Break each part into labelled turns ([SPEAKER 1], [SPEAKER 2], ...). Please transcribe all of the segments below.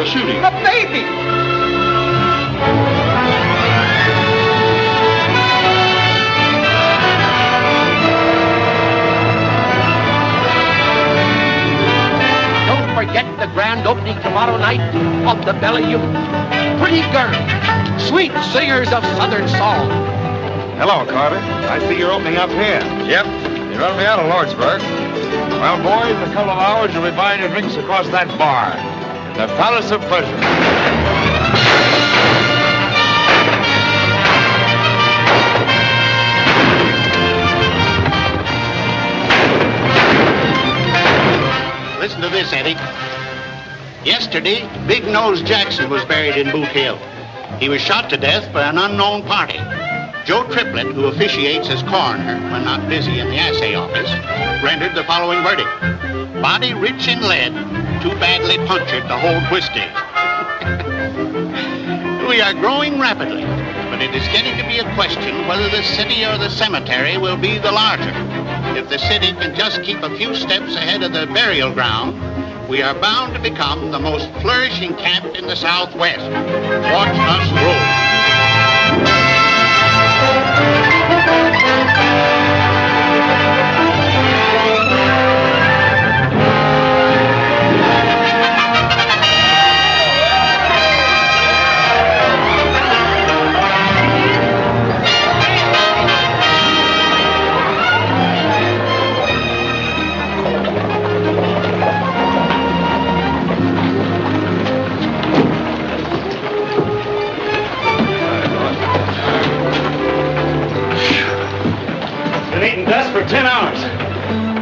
[SPEAKER 1] a shooting.
[SPEAKER 2] The baby! Don't forget the grand opening tomorrow night of the Bellevue. Pretty girls, sweet singers of Southern song.
[SPEAKER 1] Hello, Carter. I see you're opening up here.
[SPEAKER 3] Yep. You run me out of Lordsburg.
[SPEAKER 1] Well, boys, in a couple of hours, you'll be buying your drinks across that bar. In the Palace of Pleasure.
[SPEAKER 4] Listen to this, Eddie. Yesterday, Big Nose Jackson was buried in Boot Hill. He was shot to death by an unknown party. Joe Triplett, who officiates as coroner when not busy in the assay office, rendered the following verdict. Body rich in lead, too badly punctured to hold whiskey. We are growing rapidly, but it is getting to be a question whether the city or the cemetery will be the larger. If the city can just keep a few steps ahead of the burial ground, we are bound to become the most flourishing camp in the Southwest. Watch us grow.
[SPEAKER 1] Eating dust for 10 hours.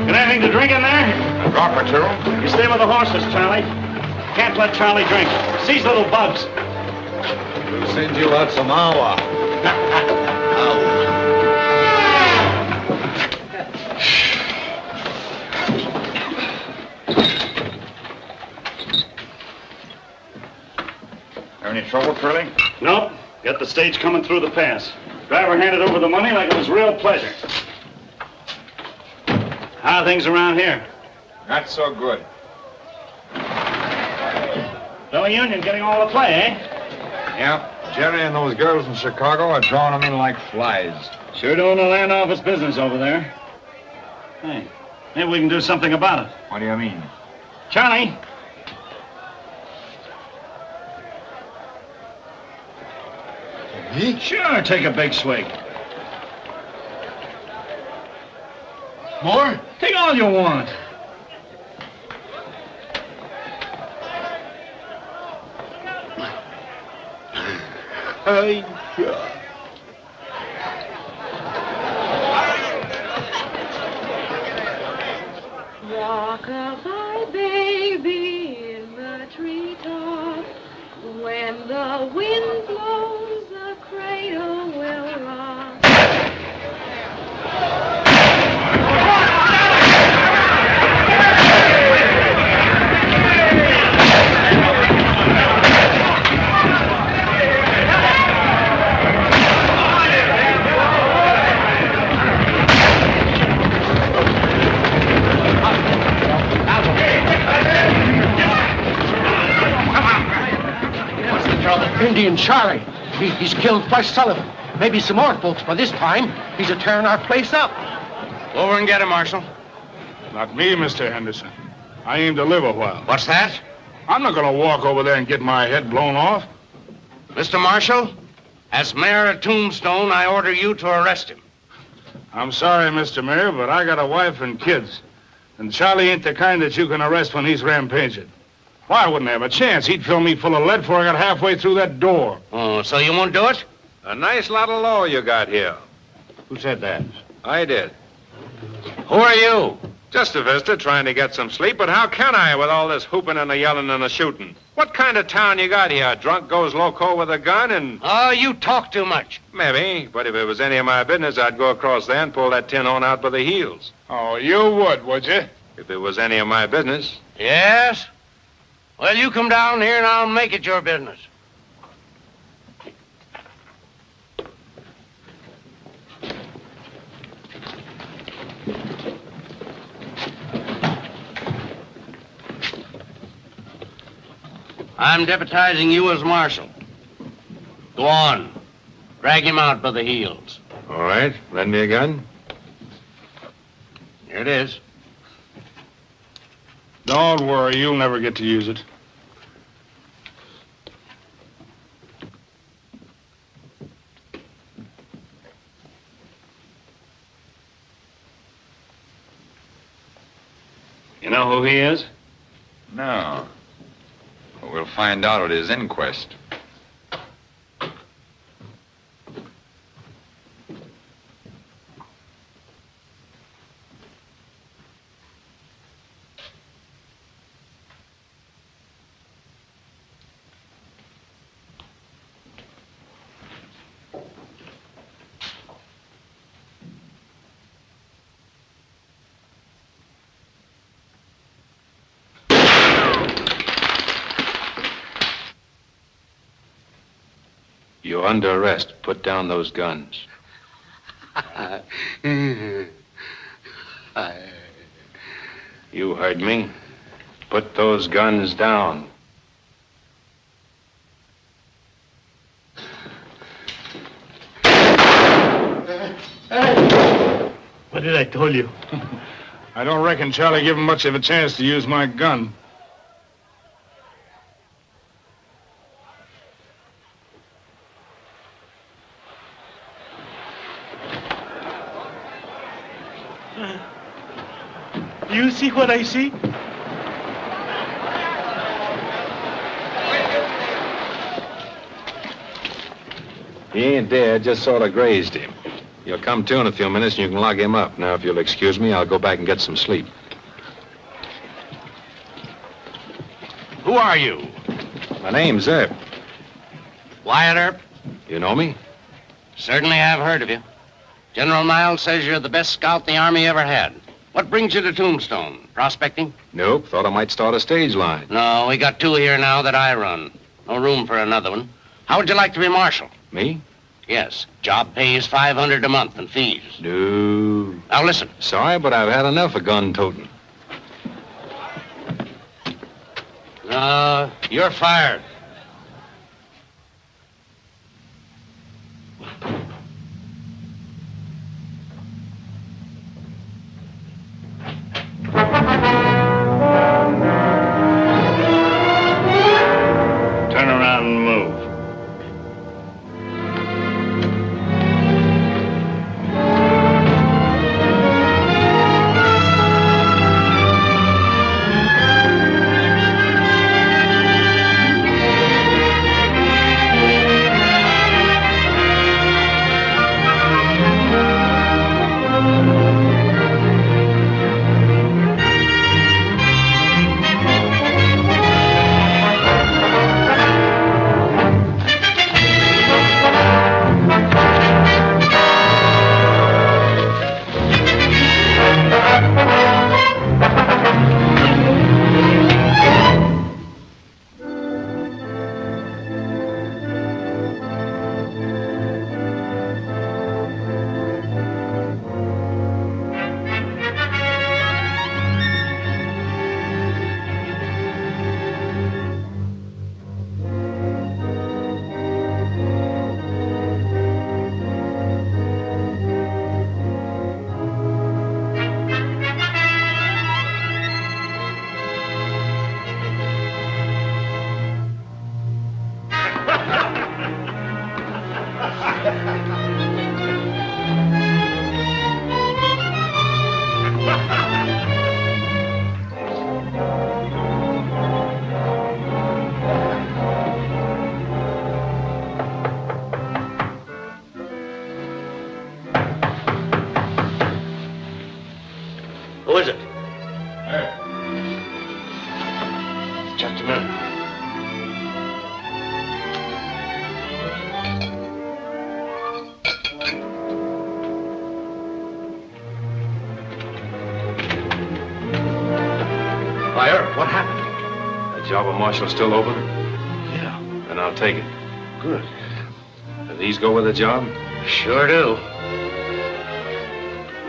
[SPEAKER 1] Got anything to drink in there?
[SPEAKER 3] A drop or two.
[SPEAKER 1] You stay with the horses, Charlie. Can't let Charlie drink. Seize little bugs.
[SPEAKER 3] We'll send you out some awa.
[SPEAKER 1] Have any trouble, Curly? Nope. Got the stage coming through the pass. Driver handed over the money like it was real pleasure. How are things around here?
[SPEAKER 3] Not so good.
[SPEAKER 1] Fellow Union getting all the play, eh?
[SPEAKER 3] Yeah. Jerry and those girls from Chicago are drawing them in like flies.
[SPEAKER 1] Sure doing the land office business over there. Hey, maybe we can do something about it.
[SPEAKER 3] What do you mean?
[SPEAKER 1] Charlie.
[SPEAKER 3] Me?
[SPEAKER 1] Sure, take a big swig.
[SPEAKER 3] More?
[SPEAKER 1] Take all you want.
[SPEAKER 5] Rock-a-bye, baby, in the treetop. When the wind blows, the cradle will rock.
[SPEAKER 2] Indian Charlie. He's killed Flush Sullivan. Maybe some more folks, but this time he's a tearing our place up.
[SPEAKER 6] Over and get him, Marshal.
[SPEAKER 1] Not me, Mr. Henderson. I aim to live a while.
[SPEAKER 6] What's that?
[SPEAKER 1] I'm not going to walk over there and get my head blown off.
[SPEAKER 6] Mr. Marshal, as mayor of Tombstone, I order you to arrest him.
[SPEAKER 1] I'm sorry, Mr. Mayor, but I got a wife and kids. And Charlie ain't the kind that you can arrest when he's rampaging. Why, I wouldn't have a chance. He'd fill me full of lead before I got halfway through that door.
[SPEAKER 6] Oh, so you won't do it?
[SPEAKER 3] A nice lot of law you got here.
[SPEAKER 1] Who said that?
[SPEAKER 3] I did.
[SPEAKER 6] Who are you?
[SPEAKER 3] Just a visitor trying to get some sleep, but how can I with all this hooping and the yelling and the shooting? What kind of town you got here? A drunk goes loco with a gun and...
[SPEAKER 6] Oh, you talk too much.
[SPEAKER 3] Maybe, but if it was any of my business, I'd go across there and pull that tin horn out by the heels.
[SPEAKER 1] Oh, you would you?
[SPEAKER 3] If it was any of my business.
[SPEAKER 6] Yes? Well, you come down here and I'll make it your business. I'm deputizing you as Marshal. Go on. Drag him out by the heels.
[SPEAKER 3] All right, lend me a gun.
[SPEAKER 6] Here it is.
[SPEAKER 1] Don't worry, you'll never get to use it.
[SPEAKER 7] You know who he is?
[SPEAKER 8] No. But we'll find out at his inquest.
[SPEAKER 3] You're under arrest. Put down those guns. You heard me. Put those guns down.
[SPEAKER 1] What did I tell you? I don't reckon Charlie gave him much of a chance to use my gun.
[SPEAKER 9] You see what I see?
[SPEAKER 3] He ain't dead, just sort of grazed him. He'll come to in a few minutes and you can lock him up. Now, if you'll excuse me, I'll go back and get some sleep.
[SPEAKER 6] Who are you?
[SPEAKER 3] My name's Earp.
[SPEAKER 6] Wyatt Earp?
[SPEAKER 3] You know me?
[SPEAKER 6] Certainly have heard of you. General Miles says you're the best scout the Army ever had. What brings you to Tombstone? Prospecting?
[SPEAKER 3] Nope, thought I might start a stage line.
[SPEAKER 6] No, we got 2 here now that I run. No room for another one. How would you like to be Marshal?
[SPEAKER 3] Me?
[SPEAKER 6] Yes. Job pays $500 a month in fees.
[SPEAKER 3] No.
[SPEAKER 6] Now listen.
[SPEAKER 3] Sorry, but I've had enough of gun toting.
[SPEAKER 6] You're fired.
[SPEAKER 7] Turn around and move.
[SPEAKER 6] Who is it?
[SPEAKER 7] Just a minute.
[SPEAKER 3] Why, Earp, what happened? That job of Marshal still open?
[SPEAKER 9] Yeah.
[SPEAKER 3] Then I'll take it.
[SPEAKER 9] Good.
[SPEAKER 3] Do these go with the job?
[SPEAKER 6] Sure do.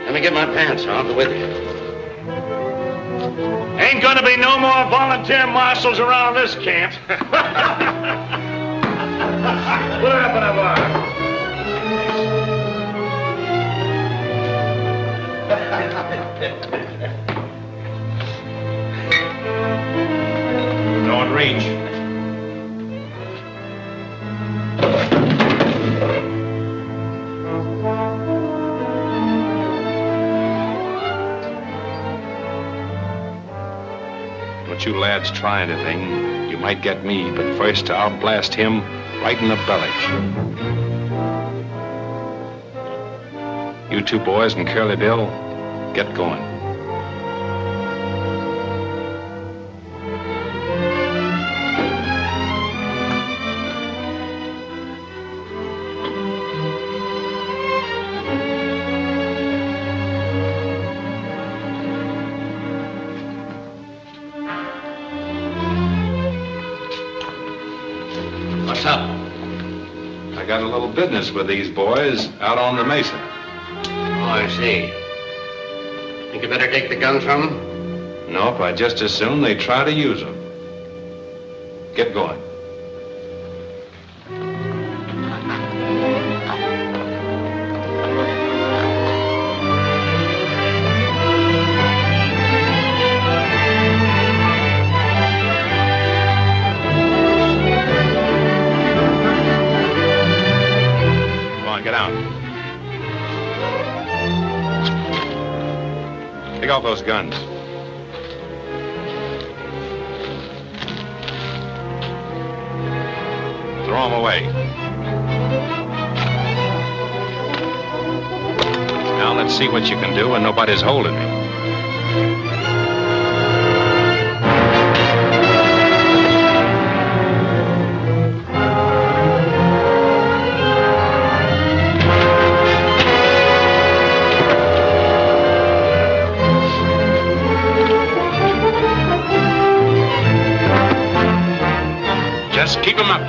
[SPEAKER 6] Let me get my pants. I'll go with you. Hey!
[SPEAKER 7] Ain't gonna be no more volunteer marshals around this camp.
[SPEAKER 3] Put it up in a bar. Don't reach. Don't you lads try anything. You might get me, but first I'll blast him right in the belly. You two boys and Curly Bill, get going.
[SPEAKER 6] What's up?
[SPEAKER 3] I got a little business with these boys out on the mesa.
[SPEAKER 6] Oh, I see. Think you better take the guns from them?
[SPEAKER 3] Nope, I just as soon they try to use them. Get going. Get out. Take off those guns. Throw them away. Now let's see what you can do when nobody's holding me. Just keep them up.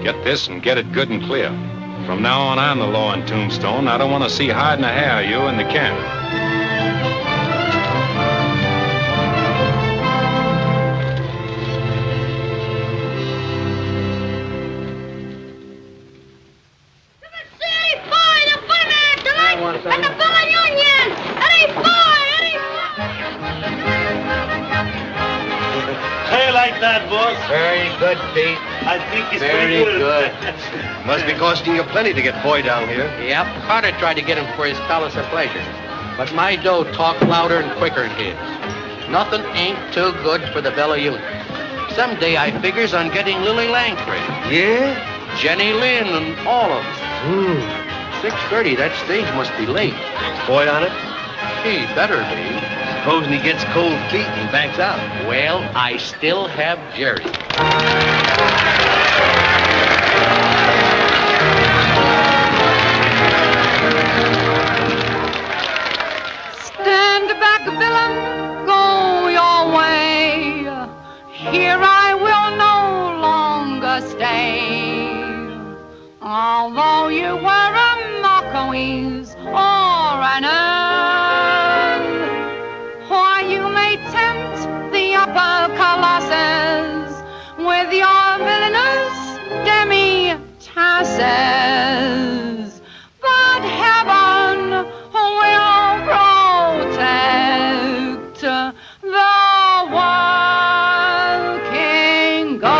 [SPEAKER 3] Get this and get it good and clear. From now on, I'm the law in Tombstone. I don't want to see hide nor hair of you in the camp.
[SPEAKER 7] Say like that, boss.
[SPEAKER 2] Very good, Pete.
[SPEAKER 7] I think it's
[SPEAKER 2] Very
[SPEAKER 7] pretty
[SPEAKER 2] good.
[SPEAKER 10] Must be costing you plenty to get Boy down here.
[SPEAKER 2] Yep, Carter tried to get him for his palace of pleasure. But my dough talked louder and quicker than his. Nothing ain't too good for the Bella Union. Someday I figures on getting Lily Langford.
[SPEAKER 10] Yeah?
[SPEAKER 2] Jenny Lynn and all of them. 6:30, that stage must be late.
[SPEAKER 10] Boy on it?
[SPEAKER 2] He better be.
[SPEAKER 10] Supposing he gets cold feet and backs out.
[SPEAKER 2] Well, I still have Jerry.
[SPEAKER 5] Stand back, villain, go your way. Here I will no longer stay. Although you were a Marquis or an earl, why you may tempt the upper colossus with your villainous demi-tasses. But heaven will protect the working girl.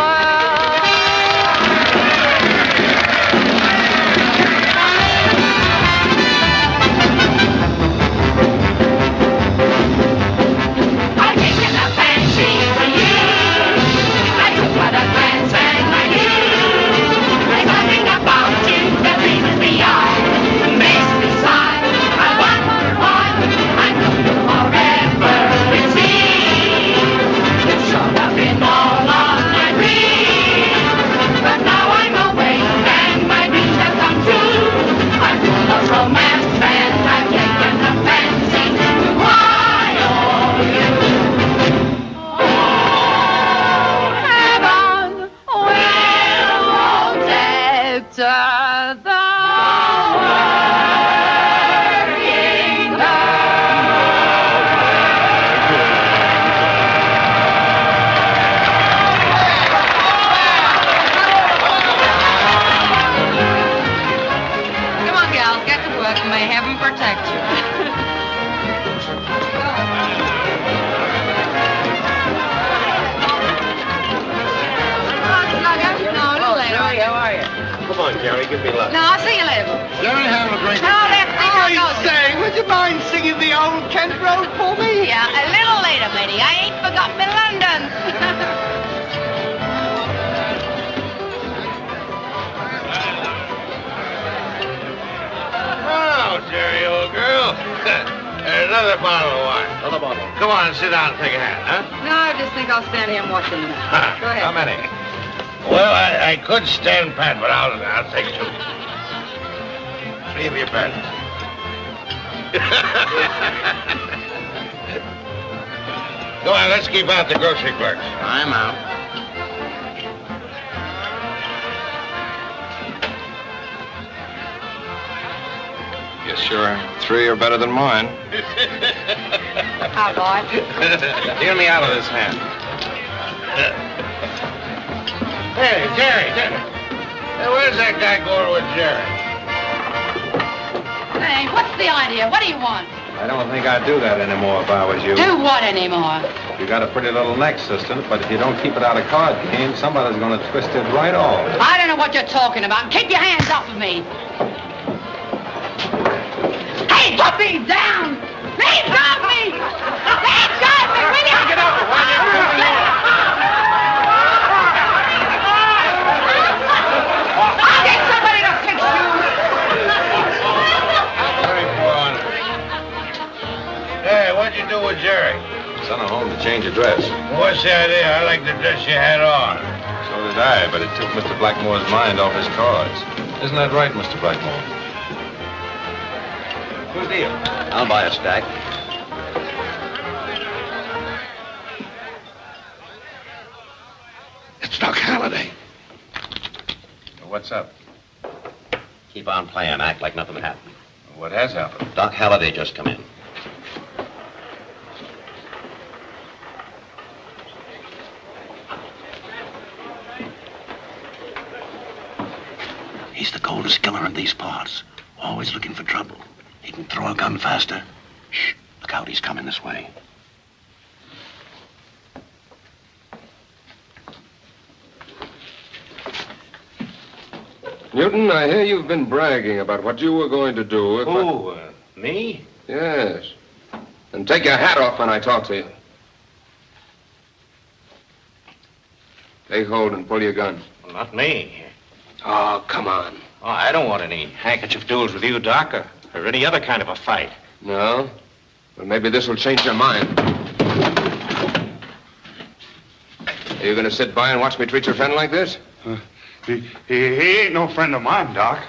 [SPEAKER 11] I'll take you the fancy.
[SPEAKER 5] I'll get to work and may heaven protect you.
[SPEAKER 10] Jerry, how are you? Come on, Jerry, give me luck.
[SPEAKER 5] No, I'll see you later.
[SPEAKER 10] Jerry, have a drink.
[SPEAKER 5] No, that's
[SPEAKER 4] Say, would you mind singing the old Kent Road for me?
[SPEAKER 5] Yeah, a little later, matey. I ain't forgot me London.
[SPEAKER 3] Oh, Jerry, old girl. There's another bottle of wine.
[SPEAKER 10] Another bottle.
[SPEAKER 3] Come on, sit down and take a hand, huh?
[SPEAKER 5] No, I just think I'll stand here and watch them now. Go ahead.
[SPEAKER 3] How many? Well, I could stand pat, but I'll take two. 3 of your bet. Go on, let's keep out the grocery clerks.
[SPEAKER 6] I'm out.
[SPEAKER 8] Guess sure 3 are better than mine.
[SPEAKER 5] How, boy?
[SPEAKER 8] Deal me out of this hand.
[SPEAKER 3] Hey, Jerry. Hey, where's that guy going with Jerry?
[SPEAKER 5] Hey, what's the idea? What do you want?
[SPEAKER 8] I don't think I'd do that anymore if I was you.
[SPEAKER 5] Do what anymore?
[SPEAKER 8] You got a pretty little neck, sister, but if you don't keep it out of card game, somebody's gonna twist it right off.
[SPEAKER 5] I don't know what you're talking about. Keep your hands off of me. Hey, put me down! Hands off me! Hands off me! Will you?
[SPEAKER 3] Get up, will you?
[SPEAKER 5] I'll get somebody to fix you!
[SPEAKER 3] Hey, what'd you do with Jerry?
[SPEAKER 8] Sent her home to change her dress.
[SPEAKER 3] What's the idea? I like the dress you had on.
[SPEAKER 8] So did I, but it took Mr. Blackmore's mind off his cards. Isn't that right, Mr. Blackmore?
[SPEAKER 3] Good deal.
[SPEAKER 10] I'll buy a stack.
[SPEAKER 3] It's Doc Halliday.
[SPEAKER 8] What's up?
[SPEAKER 6] Keep on playing. Act like nothing happened.
[SPEAKER 8] What has happened?
[SPEAKER 6] Doc Halliday just come in.
[SPEAKER 10] He's the coldest killer in these parts. Always looking for trouble. He can throw a gun faster. Shh, look out, he's coming this way.
[SPEAKER 11] Newton, I hear you've been bragging about what you were going to do if
[SPEAKER 3] Who, me?
[SPEAKER 11] Yes. And take your hat off when I talk to you. Take hold and pull your gun.
[SPEAKER 3] Well, not me.
[SPEAKER 11] Oh, come on.
[SPEAKER 3] Oh, I don't want any handkerchief duels with you, Doc, or any other kind of a fight.
[SPEAKER 11] No? Well, maybe this will change your mind. Are you going to sit by and watch me treat your friend like this?
[SPEAKER 1] He ain't no friend of mine, Doc.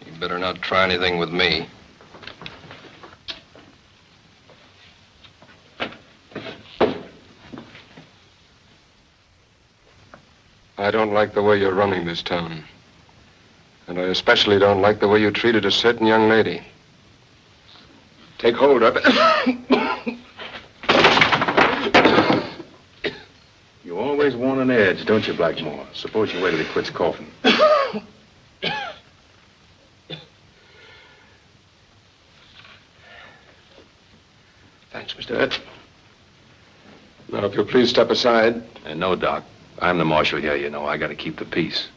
[SPEAKER 11] You better not try anything with me. I don't like the way you're running this town. And I especially don't like the way you treated a certain young lady. Take hold of it.
[SPEAKER 8] You always want an edge, don't you, Blackmore? Suppose you wait till he quits coughing.
[SPEAKER 11] Thanks, Mr. Ed. Now, if you'll please step aside.
[SPEAKER 8] No, Doc. I'm the marshal here, you know. I gotta keep the peace.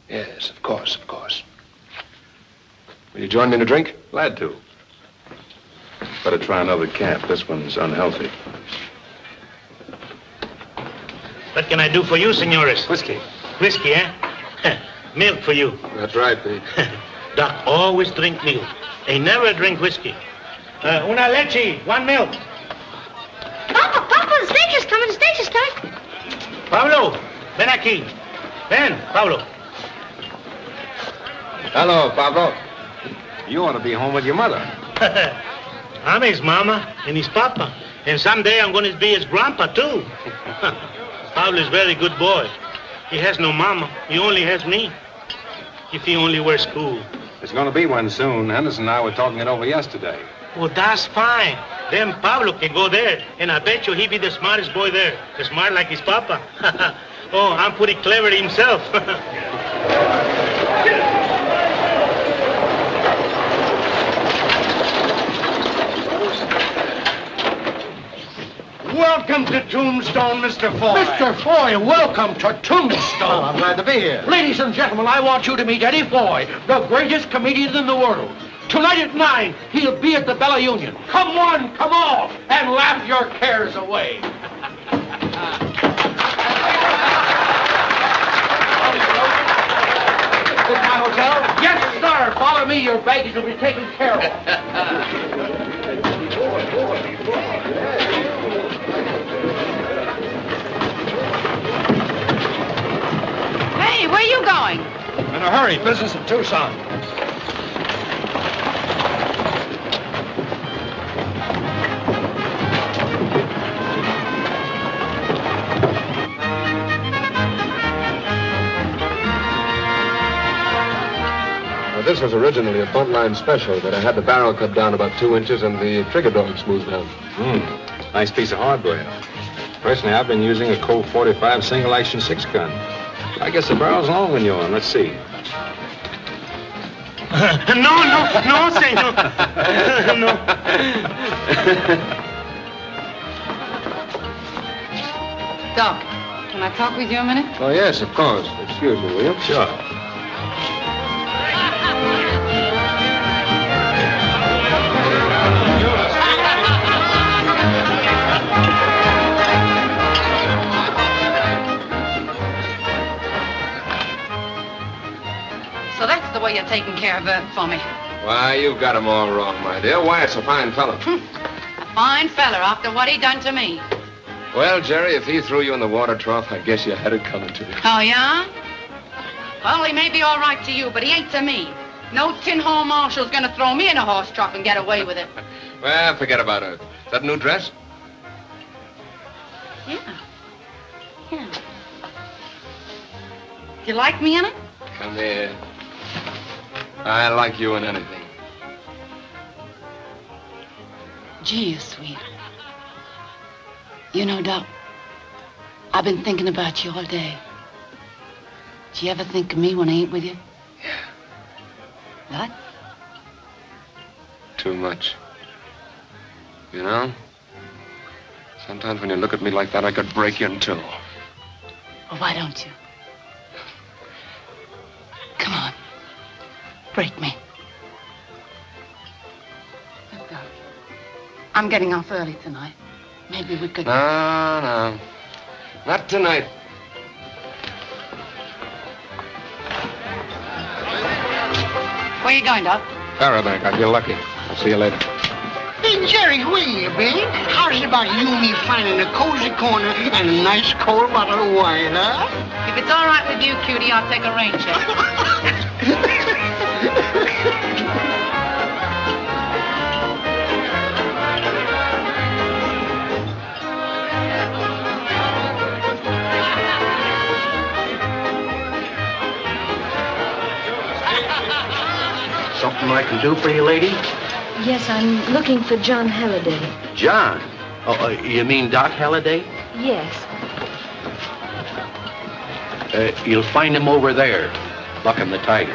[SPEAKER 11] Yes, of course, of course. Will you join me in a drink?
[SPEAKER 8] Glad to. Better try another camp. This one's unhealthy.
[SPEAKER 7] What can I do for you, senores?
[SPEAKER 11] Whiskey.
[SPEAKER 7] Whiskey, eh? Milk for you.
[SPEAKER 11] That's right, Pete.
[SPEAKER 7] Doc always drink milk. They never drink whiskey. Una leche, 1 milk.
[SPEAKER 5] Papa, the stage is coming, the stage is coming.
[SPEAKER 7] Pablo, ven aquí. Ven, Pablo.
[SPEAKER 11] Hello, Pablo.
[SPEAKER 8] You ought to be home with your mother.
[SPEAKER 7] I'm his mama and his papa. And someday I'm going to be his grandpa, too. Pablo is a very good boy. He has no mama. He only has me. If he only were school.
[SPEAKER 8] There's gonna be one soon. Henderson and I were talking it over yesterday.
[SPEAKER 7] Well, that's fine. Then Pablo can go there. And I bet you he'll be the smartest boy there. As smart like his papa. Oh, I'm pretty clever himself.
[SPEAKER 12] Welcome to Tombstone, Mr. Foy.
[SPEAKER 2] Mr. Foy, welcome to Tombstone.
[SPEAKER 12] Oh, I'm glad to be here.
[SPEAKER 2] Ladies and gentlemen, I want you to meet Eddie Foy, the greatest comedian in the world. Tonight at 9, he'll be at the Bella Union. Come one, come all, and laugh your cares away. This my hotel? Yes, sir. Follow me. Your baggage will be taken care of.
[SPEAKER 5] Hey, where you going?
[SPEAKER 8] In a hurry. Business in Tucson.
[SPEAKER 11] This was originally a buntline special, but I had the barrel cut down about 2 inches and the trigger dog smoothed down.
[SPEAKER 8] Nice piece of hardware. Personally, I've been using a Colt 45 single-action 6-gun. I guess the barrel's long on yours. Let's see.
[SPEAKER 7] No, senor. No.
[SPEAKER 5] Doc, can I talk with you a minute?
[SPEAKER 11] Oh, yes, of course. Excuse me, will you?
[SPEAKER 8] Sure.
[SPEAKER 5] So that's the way you're taking care of Bert for me.
[SPEAKER 11] Why, you've got him all wrong, my dear. Why, it's a fine fellow.
[SPEAKER 5] A fine fella after what he done to me.
[SPEAKER 11] Well, Jerry, if he threw you in the water trough, I guess you had it coming to you.
[SPEAKER 5] Oh, yeah? Well, he may be all right to you, but he ain't to me. No tin-hole Marshal's gonna throw me in a horse trough and get away with it.
[SPEAKER 11] Well, forget about it. Is that a new dress?
[SPEAKER 5] Yeah. Do you like me in it?
[SPEAKER 11] Come here. I like you in anything.
[SPEAKER 5] Gee, you're sweet. You know, Doc, I've been thinking about you all day. Do you ever think of me when I ain't with you?
[SPEAKER 11] Yeah.
[SPEAKER 5] What?
[SPEAKER 11] Too much. You know? Sometimes when you look at me like that, I could break you in two.
[SPEAKER 5] Well, why don't you? Come on. Break me. Look, Doc, I'm getting off early tonight. Maybe we could...
[SPEAKER 11] No. Not tonight.
[SPEAKER 5] Where you going, Doc?
[SPEAKER 11] Farabank, I feel lucky. I'll see you later.
[SPEAKER 4] Hey, Jerry, where you been? How's it about you and me finding a cozy corner and a nice cold bottle of wine, huh?
[SPEAKER 5] If it's all right with you, cutie, I'll take a rain check.
[SPEAKER 2] Something I can do for you, lady?
[SPEAKER 13] Yes, I'm looking for John Halliday.
[SPEAKER 2] John? Oh, you mean Doc Halliday?
[SPEAKER 13] Yes.
[SPEAKER 2] You'll find him over there, bucking the tiger.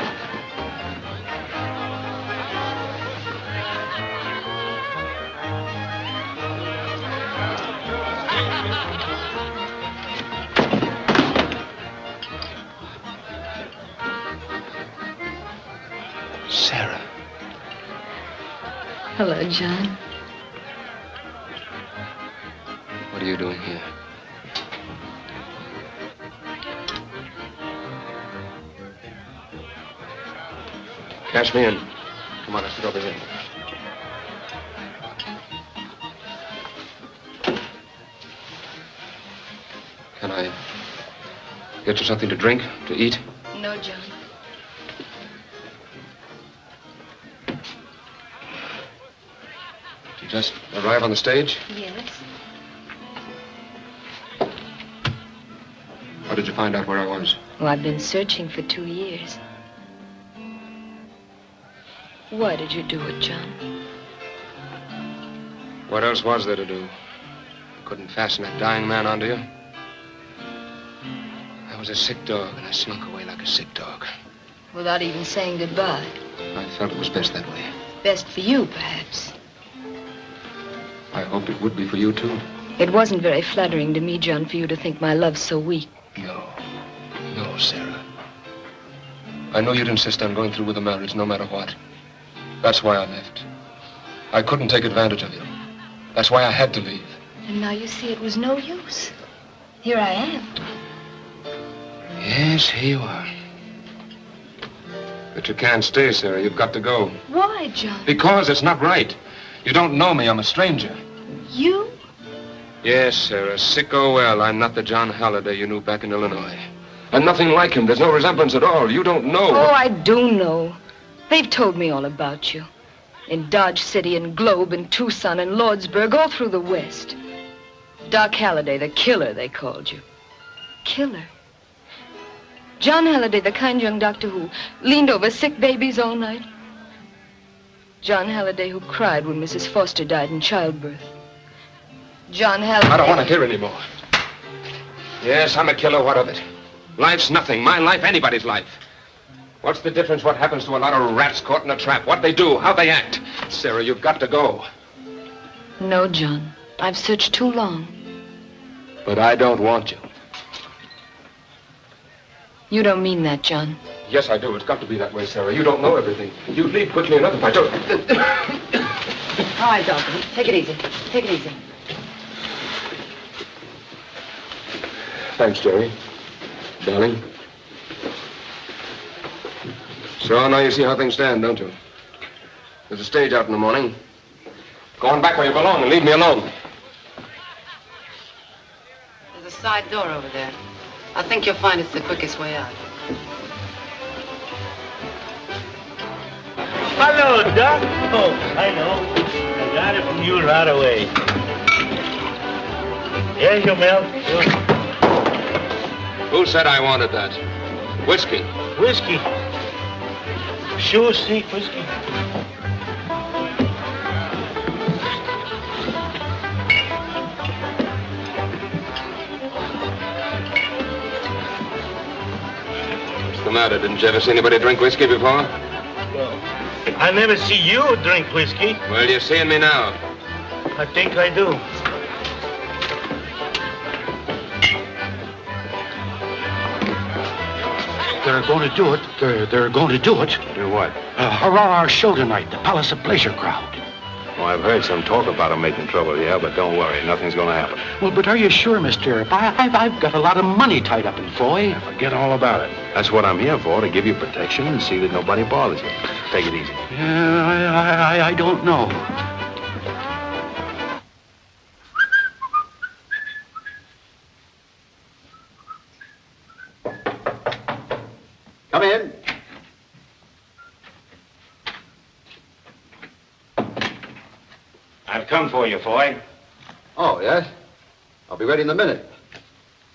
[SPEAKER 2] Sarah.
[SPEAKER 13] Hello, John.
[SPEAKER 11] What are you doing here? Cash me in. Come on, let's get over here. Can I get you something to drink, to eat?
[SPEAKER 13] No, John.
[SPEAKER 11] Did you just arrive on the stage?
[SPEAKER 13] Yes.
[SPEAKER 11] How did you find out where I was?
[SPEAKER 13] Well, I've been searching for 2 years. Why did you do it, John?
[SPEAKER 11] What else was there to do? I couldn't fasten that dying man onto you. I was a sick dog, and I snuck away like a sick dog.
[SPEAKER 13] Without even saying goodbye.
[SPEAKER 11] I felt it was best that way.
[SPEAKER 13] Best for you, perhaps.
[SPEAKER 11] I hoped it would be for you, too.
[SPEAKER 13] It wasn't very flattering to me, John, for you to think my love's so weak.
[SPEAKER 11] No, Sarah. I know you'd insist on going through with the marriage no matter what. That's why I left. I couldn't take advantage of you. That's why I had to leave.
[SPEAKER 13] And now you see it was no use. Here I am.
[SPEAKER 11] Yes, here you are. But you can't stay, Sarah. You've got to go.
[SPEAKER 13] Why, John?
[SPEAKER 11] Because it's not right. You don't know me. I'm a stranger.
[SPEAKER 13] You?
[SPEAKER 11] Yes, Sarah. Sick or well, I'm not the John Halliday you knew back in Illinois. I'm nothing like him. There's no resemblance at all. You don't know.
[SPEAKER 13] Oh, I do know. They've told me all about you. In Dodge City and Globe and Tucson and Lordsburg, all through the West. Doc Halliday, the killer, they called you. Killer? John Halliday, the kind young doctor who leaned over sick babies all night. John Halliday who cried when Mrs. Foster died in childbirth. John Halliday...
[SPEAKER 11] I don't want to hear any more. Yes, I'm a killer. What of it? Life's nothing. My life, anybody's life. What's the difference what happens to a lot of rats caught in a trap? What they do, how they act. Sarah, you've got to go.
[SPEAKER 13] No, John. I've searched too long.
[SPEAKER 11] But I don't want you.
[SPEAKER 13] You don't mean that, John.
[SPEAKER 11] Yes, I do. It's got to be that way, Sarah. You don't know everything. You'd leave quickly enough if I told you.
[SPEAKER 5] All right, Doctor. Take it easy. Take it easy.
[SPEAKER 11] Thanks, Jerry. Darling. So now you see how things stand, don't you? There's a stage out in the morning. Go on back where you belong and leave me alone.
[SPEAKER 5] There's a side door over there. I think you'll find it's the quickest way out.
[SPEAKER 7] Hello, Doc. Oh, I know. I got it from you right away. Here's your milk.
[SPEAKER 11] Who said I wanted that? Whiskey.
[SPEAKER 7] Whiskey. Sure, see, whiskey.
[SPEAKER 11] What's the matter? Didn't you ever see anybody drink whiskey before?
[SPEAKER 7] Well, I never see you drink whiskey.
[SPEAKER 11] Well, you're seeing me now.
[SPEAKER 7] I think I do.
[SPEAKER 10] They're going to do it. They're going to do it.
[SPEAKER 8] Do what?
[SPEAKER 10] Hurrah, our show tonight, the Palace of Pleasure crowd.
[SPEAKER 8] Well, I've heard some talk about them making trouble, yeah, but don't worry. Nothing's going to happen.
[SPEAKER 10] Well, but are you sure, Mr. Earp? I've got a lot of money tied up in Foy.
[SPEAKER 8] Forget all about it. That's what I'm here for, to give you protection and see that nobody bothers you. Take it easy.
[SPEAKER 10] Yeah, I don't know.
[SPEAKER 4] Come in.
[SPEAKER 7] I've come for you, Foy.
[SPEAKER 4] Oh, yes? I'll be ready in a minute.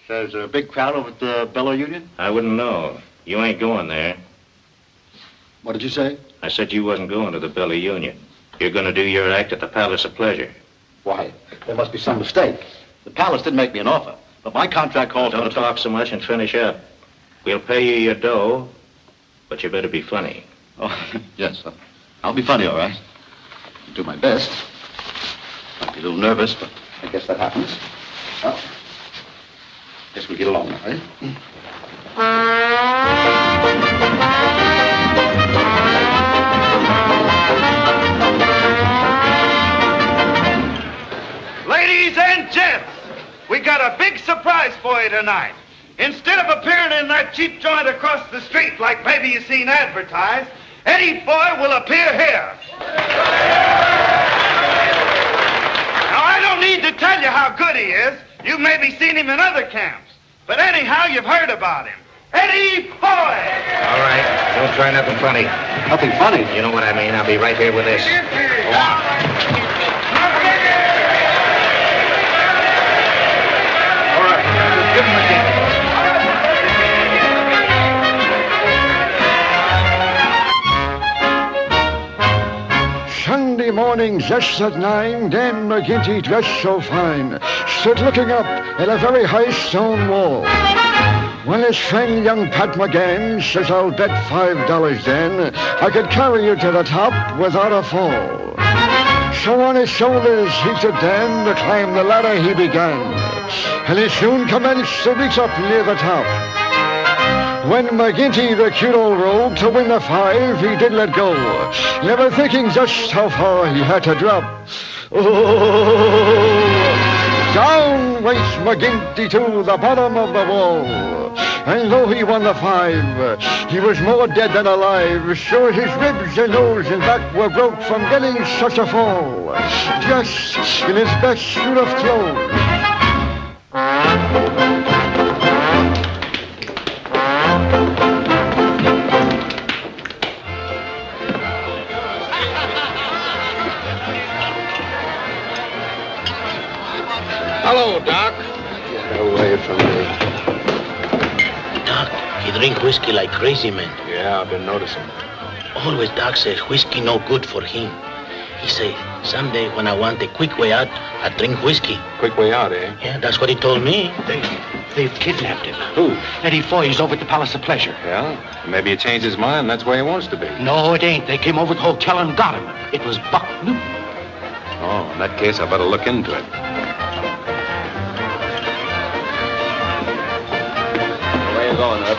[SPEAKER 4] There's a big crowd over at the Bellow Union?
[SPEAKER 7] I wouldn't know. You ain't going there.
[SPEAKER 4] What did you say?
[SPEAKER 7] I said you wasn't going to the Bellow Union. You're going to do your act at the Palace of Pleasure.
[SPEAKER 4] Why, there must be some mistake. The palace did make me an offer, but my contract calls for...
[SPEAKER 7] Don't talk so much and finish up. We'll pay you your dough, but you better be funny.
[SPEAKER 4] Oh, yes. I'll be funny, all right. I'll do my best. Might be a little nervous, but I guess that happens. Well, guess we'll get along now, eh?
[SPEAKER 1] Ladies and gents, we got a big surprise for you tonight. Instead of appearing in that cheap joint across the street like maybe you seen advertised, Eddie Foy will appear here. Now, I don't need to tell you how good he is. You've maybe seen him in other camps. But anyhow, you've heard about him. Eddie Foy!
[SPEAKER 3] All right, don't try nothing funny.
[SPEAKER 4] Nothing funny?
[SPEAKER 3] You know what I mean. I'll be right here with this. Go on.
[SPEAKER 1] All right, just give him a chance.
[SPEAKER 14] Sunday morning, just at 9, Dan McGinty, dressed so fine, stood looking up at a very high stone wall. When his friend young Pat McGann says, I'll bet $5 then I could carry you to the top without a fall. So on his shoulders he took Dan to climb the ladder he began, and he soon commenced to reach up near the top. When McGinty, the cute old rogue, to win the 5, he did let go, never thinking just how far he had to drop. Oh, down went McGinty to the bottom of the wall. And though he won the 5, he was more dead than alive. Sure, his ribs and nose and back were broke from getting such a fall, just in his best suit of clothes.
[SPEAKER 6] Hello, Doc.
[SPEAKER 8] Get away from me.
[SPEAKER 10] Doc, he drink whiskey like crazy man.
[SPEAKER 8] Yeah, I've been noticing.
[SPEAKER 10] Always Doc says whiskey no good for him. He say, someday when I want a quick way out, I drink whiskey.
[SPEAKER 8] Quick way out, eh?
[SPEAKER 10] Yeah, that's what he told me.
[SPEAKER 12] They've kidnapped him.
[SPEAKER 8] Who?
[SPEAKER 12] Eddie Foy's over at the Palace of Pleasure.
[SPEAKER 8] Yeah? Maybe he changed his mind. That's where he wants to be.
[SPEAKER 12] No, it ain't. They came over to the hotel and got him. It was Buck Newton.
[SPEAKER 8] Oh, in that case, I better look into it.
[SPEAKER 11] Where you going, Herb?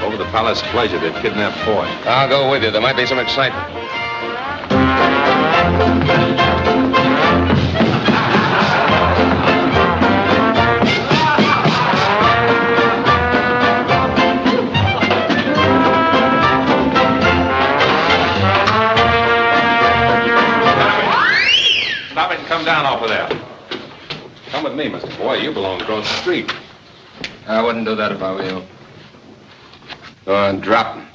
[SPEAKER 8] Over the Palace of Pleasure. They've kidnapped Foy.
[SPEAKER 11] I'll go with you. There might be some excitement.
[SPEAKER 8] Stop it and come down off of there. Come with me, Mr. Foy. You belong across the street.
[SPEAKER 11] I wouldn't do that if I were you. Go on, drop him.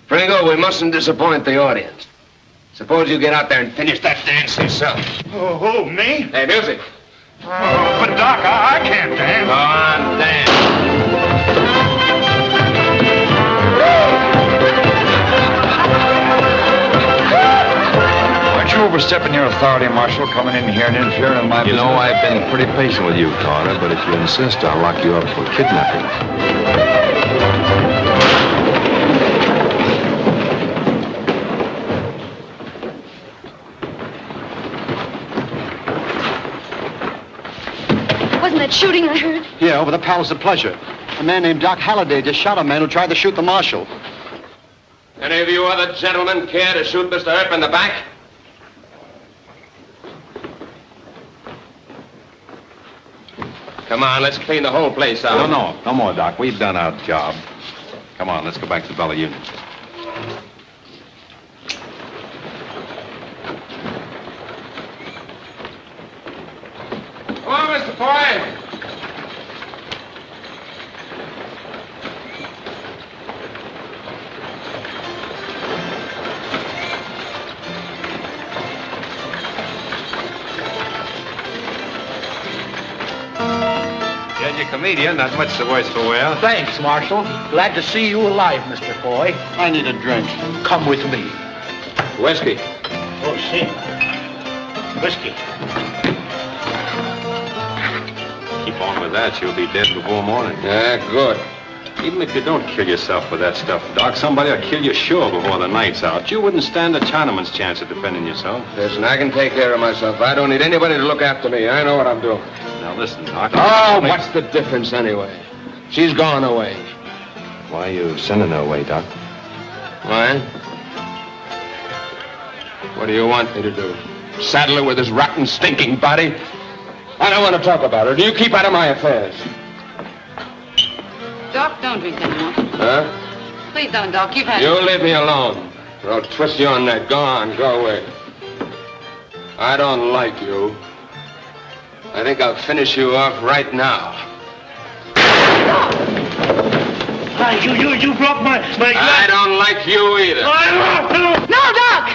[SPEAKER 11] Pringle, we mustn't disappoint the audience. Suppose you get out there and finish that dance yourself.
[SPEAKER 1] Oh, who, me?
[SPEAKER 11] Hey, music.
[SPEAKER 1] Oh, but Doc, I can't dance.
[SPEAKER 11] Go on, dance.
[SPEAKER 15] Aren't you overstepping your authority, Marshal, coming in here and interfering in my business?
[SPEAKER 8] You know, I've been pretty patient with you, Carter, but if you insist, I'll lock you up for kidnapping.
[SPEAKER 13] Wasn't that shooting I heard?
[SPEAKER 12] Yeah, over the Palace of Pleasure. A man named Doc Halliday just shot a man who tried to shoot the Marshal.
[SPEAKER 11] Any of you other gentlemen care to shoot Mr. Earp in the back? Come on, let's clean the whole place out.
[SPEAKER 8] No more, Doc. We've done our job. Come on, let's go back to the Bella Union.
[SPEAKER 11] Come on, Mr. Foy.
[SPEAKER 8] Yeah, you're a comedian. Not much the worse for wear.
[SPEAKER 12] Thanks, Marshal. Glad to see you alive, Mr. Foy. I need a drink. Come with me.
[SPEAKER 11] Whiskey.
[SPEAKER 10] Oh, see. Whiskey.
[SPEAKER 8] Keep on with that. You'll be dead before morning.
[SPEAKER 11] Yeah, good.
[SPEAKER 8] Even if you don't kill yourself with that stuff, Doc, somebody will kill you sure before the night's out. You wouldn't stand a Chinaman's chance of defending yourself.
[SPEAKER 11] Listen, I can take care of myself. I don't need anybody to look after me. I know what I'm doing.
[SPEAKER 8] Now listen, Doc.
[SPEAKER 11] Oh, what's the difference anyway? She's gone away.
[SPEAKER 8] Why are you sending her away, Doc?
[SPEAKER 11] Why? What do you want me to do? Saddle her with his rotten, stinking body? I don't want to talk about her. Do you keep out of my affairs?
[SPEAKER 5] Doc, don't drink anymore.
[SPEAKER 11] Huh?
[SPEAKER 5] Please don't, Doc. You've had...
[SPEAKER 11] You leave me alone, or I'll twist your neck. Go on, go away. I don't like you. I think I'll finish you off right now.
[SPEAKER 7] You broke my
[SPEAKER 11] I don't like you either.
[SPEAKER 5] No, Doc!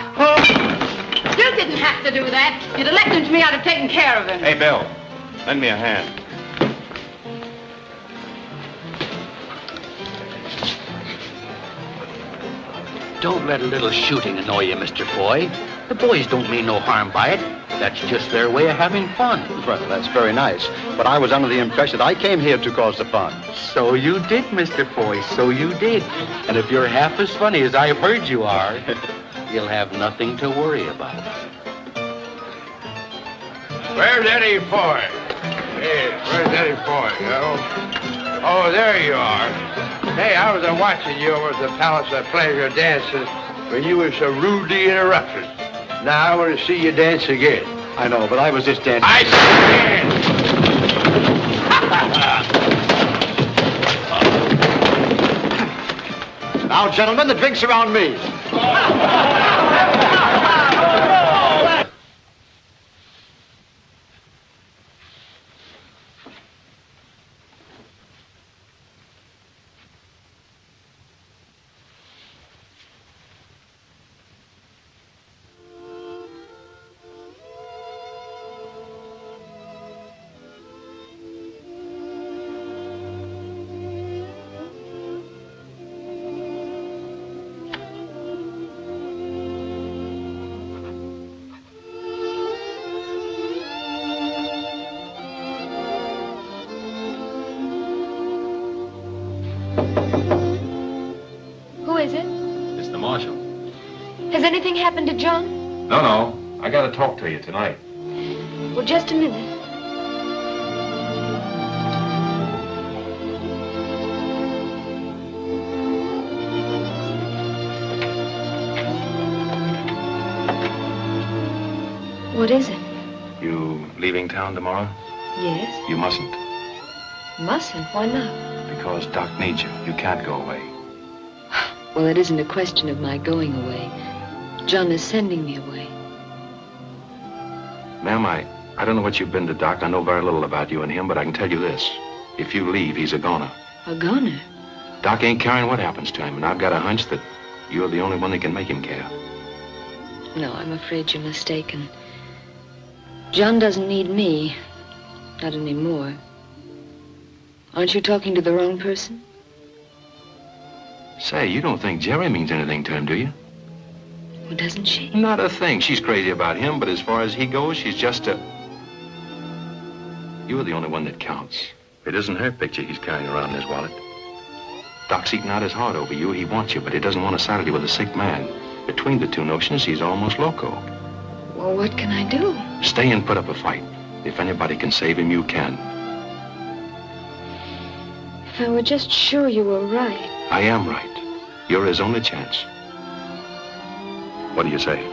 [SPEAKER 5] You didn't have to do that. You'd have left him to me. I'd have taken care of him.
[SPEAKER 8] Hey, Bill, lend me a hand.
[SPEAKER 2] Don't let a little shooting annoy you, Mr. Foy. The boys don't mean no harm by it.
[SPEAKER 12] That's just their way of having fun.
[SPEAKER 16] Well, that's very nice. But I was under the impression that I came here to cause the fun.
[SPEAKER 12] So you did, Mr. Foy, so you did. And if you're half as funny as I've heard you are, you'll have nothing to worry about.
[SPEAKER 3] Where's Eddie Foy? Hey, where's Eddie Foy? Oh, there you are. Hey, I was watching you over at the Palace of Pleasure dances when you were so rudely interrupted. Now I want to see you dance again.
[SPEAKER 16] I know, but I was just dancing.
[SPEAKER 3] I see.
[SPEAKER 16] Now, gentlemen, the drink's around me.
[SPEAKER 13] Who is it?
[SPEAKER 8] It's the Marshal.
[SPEAKER 13] Has anything happened to John?
[SPEAKER 8] No. I gotta talk to you tonight.
[SPEAKER 13] Well, just a minute. What is it?
[SPEAKER 8] You leaving town tomorrow?
[SPEAKER 13] Yes.
[SPEAKER 8] You mustn't,
[SPEAKER 13] Mustn't. Why not?
[SPEAKER 8] because Doc needs you. You can't go away.
[SPEAKER 13] Well, it isn't a question of my going away. John is sending me away.
[SPEAKER 8] Ma'am, I don't know what you've been to Doc. I know very little about you and him, but I can tell you this. If you leave, he's a goner.
[SPEAKER 13] A goner?
[SPEAKER 8] Doc ain't caring what happens to him, and I've got a hunch that you're the only one that can make him care.
[SPEAKER 13] No, I'm afraid you're mistaken. John doesn't need me. Not anymore. Aren't you talking to the wrong person?
[SPEAKER 8] Say, you don't think Jerry means anything to him, do you?
[SPEAKER 13] Well, doesn't she?
[SPEAKER 8] Not a thing. She's crazy about him, but as far as he goes, she's just a... You're the only one that counts. It isn't her picture he's carrying around in his wallet. Doc's eating out his heart over you. He wants you, but he doesn't want a Saturday with a sick man. Between the two notions, he's almost loco.
[SPEAKER 13] Well, what can I do?
[SPEAKER 8] Stay and put up a fight. If anybody can save him, you can.
[SPEAKER 13] If I were just sure you were right.
[SPEAKER 8] I am right. You're his only chance. What do you say?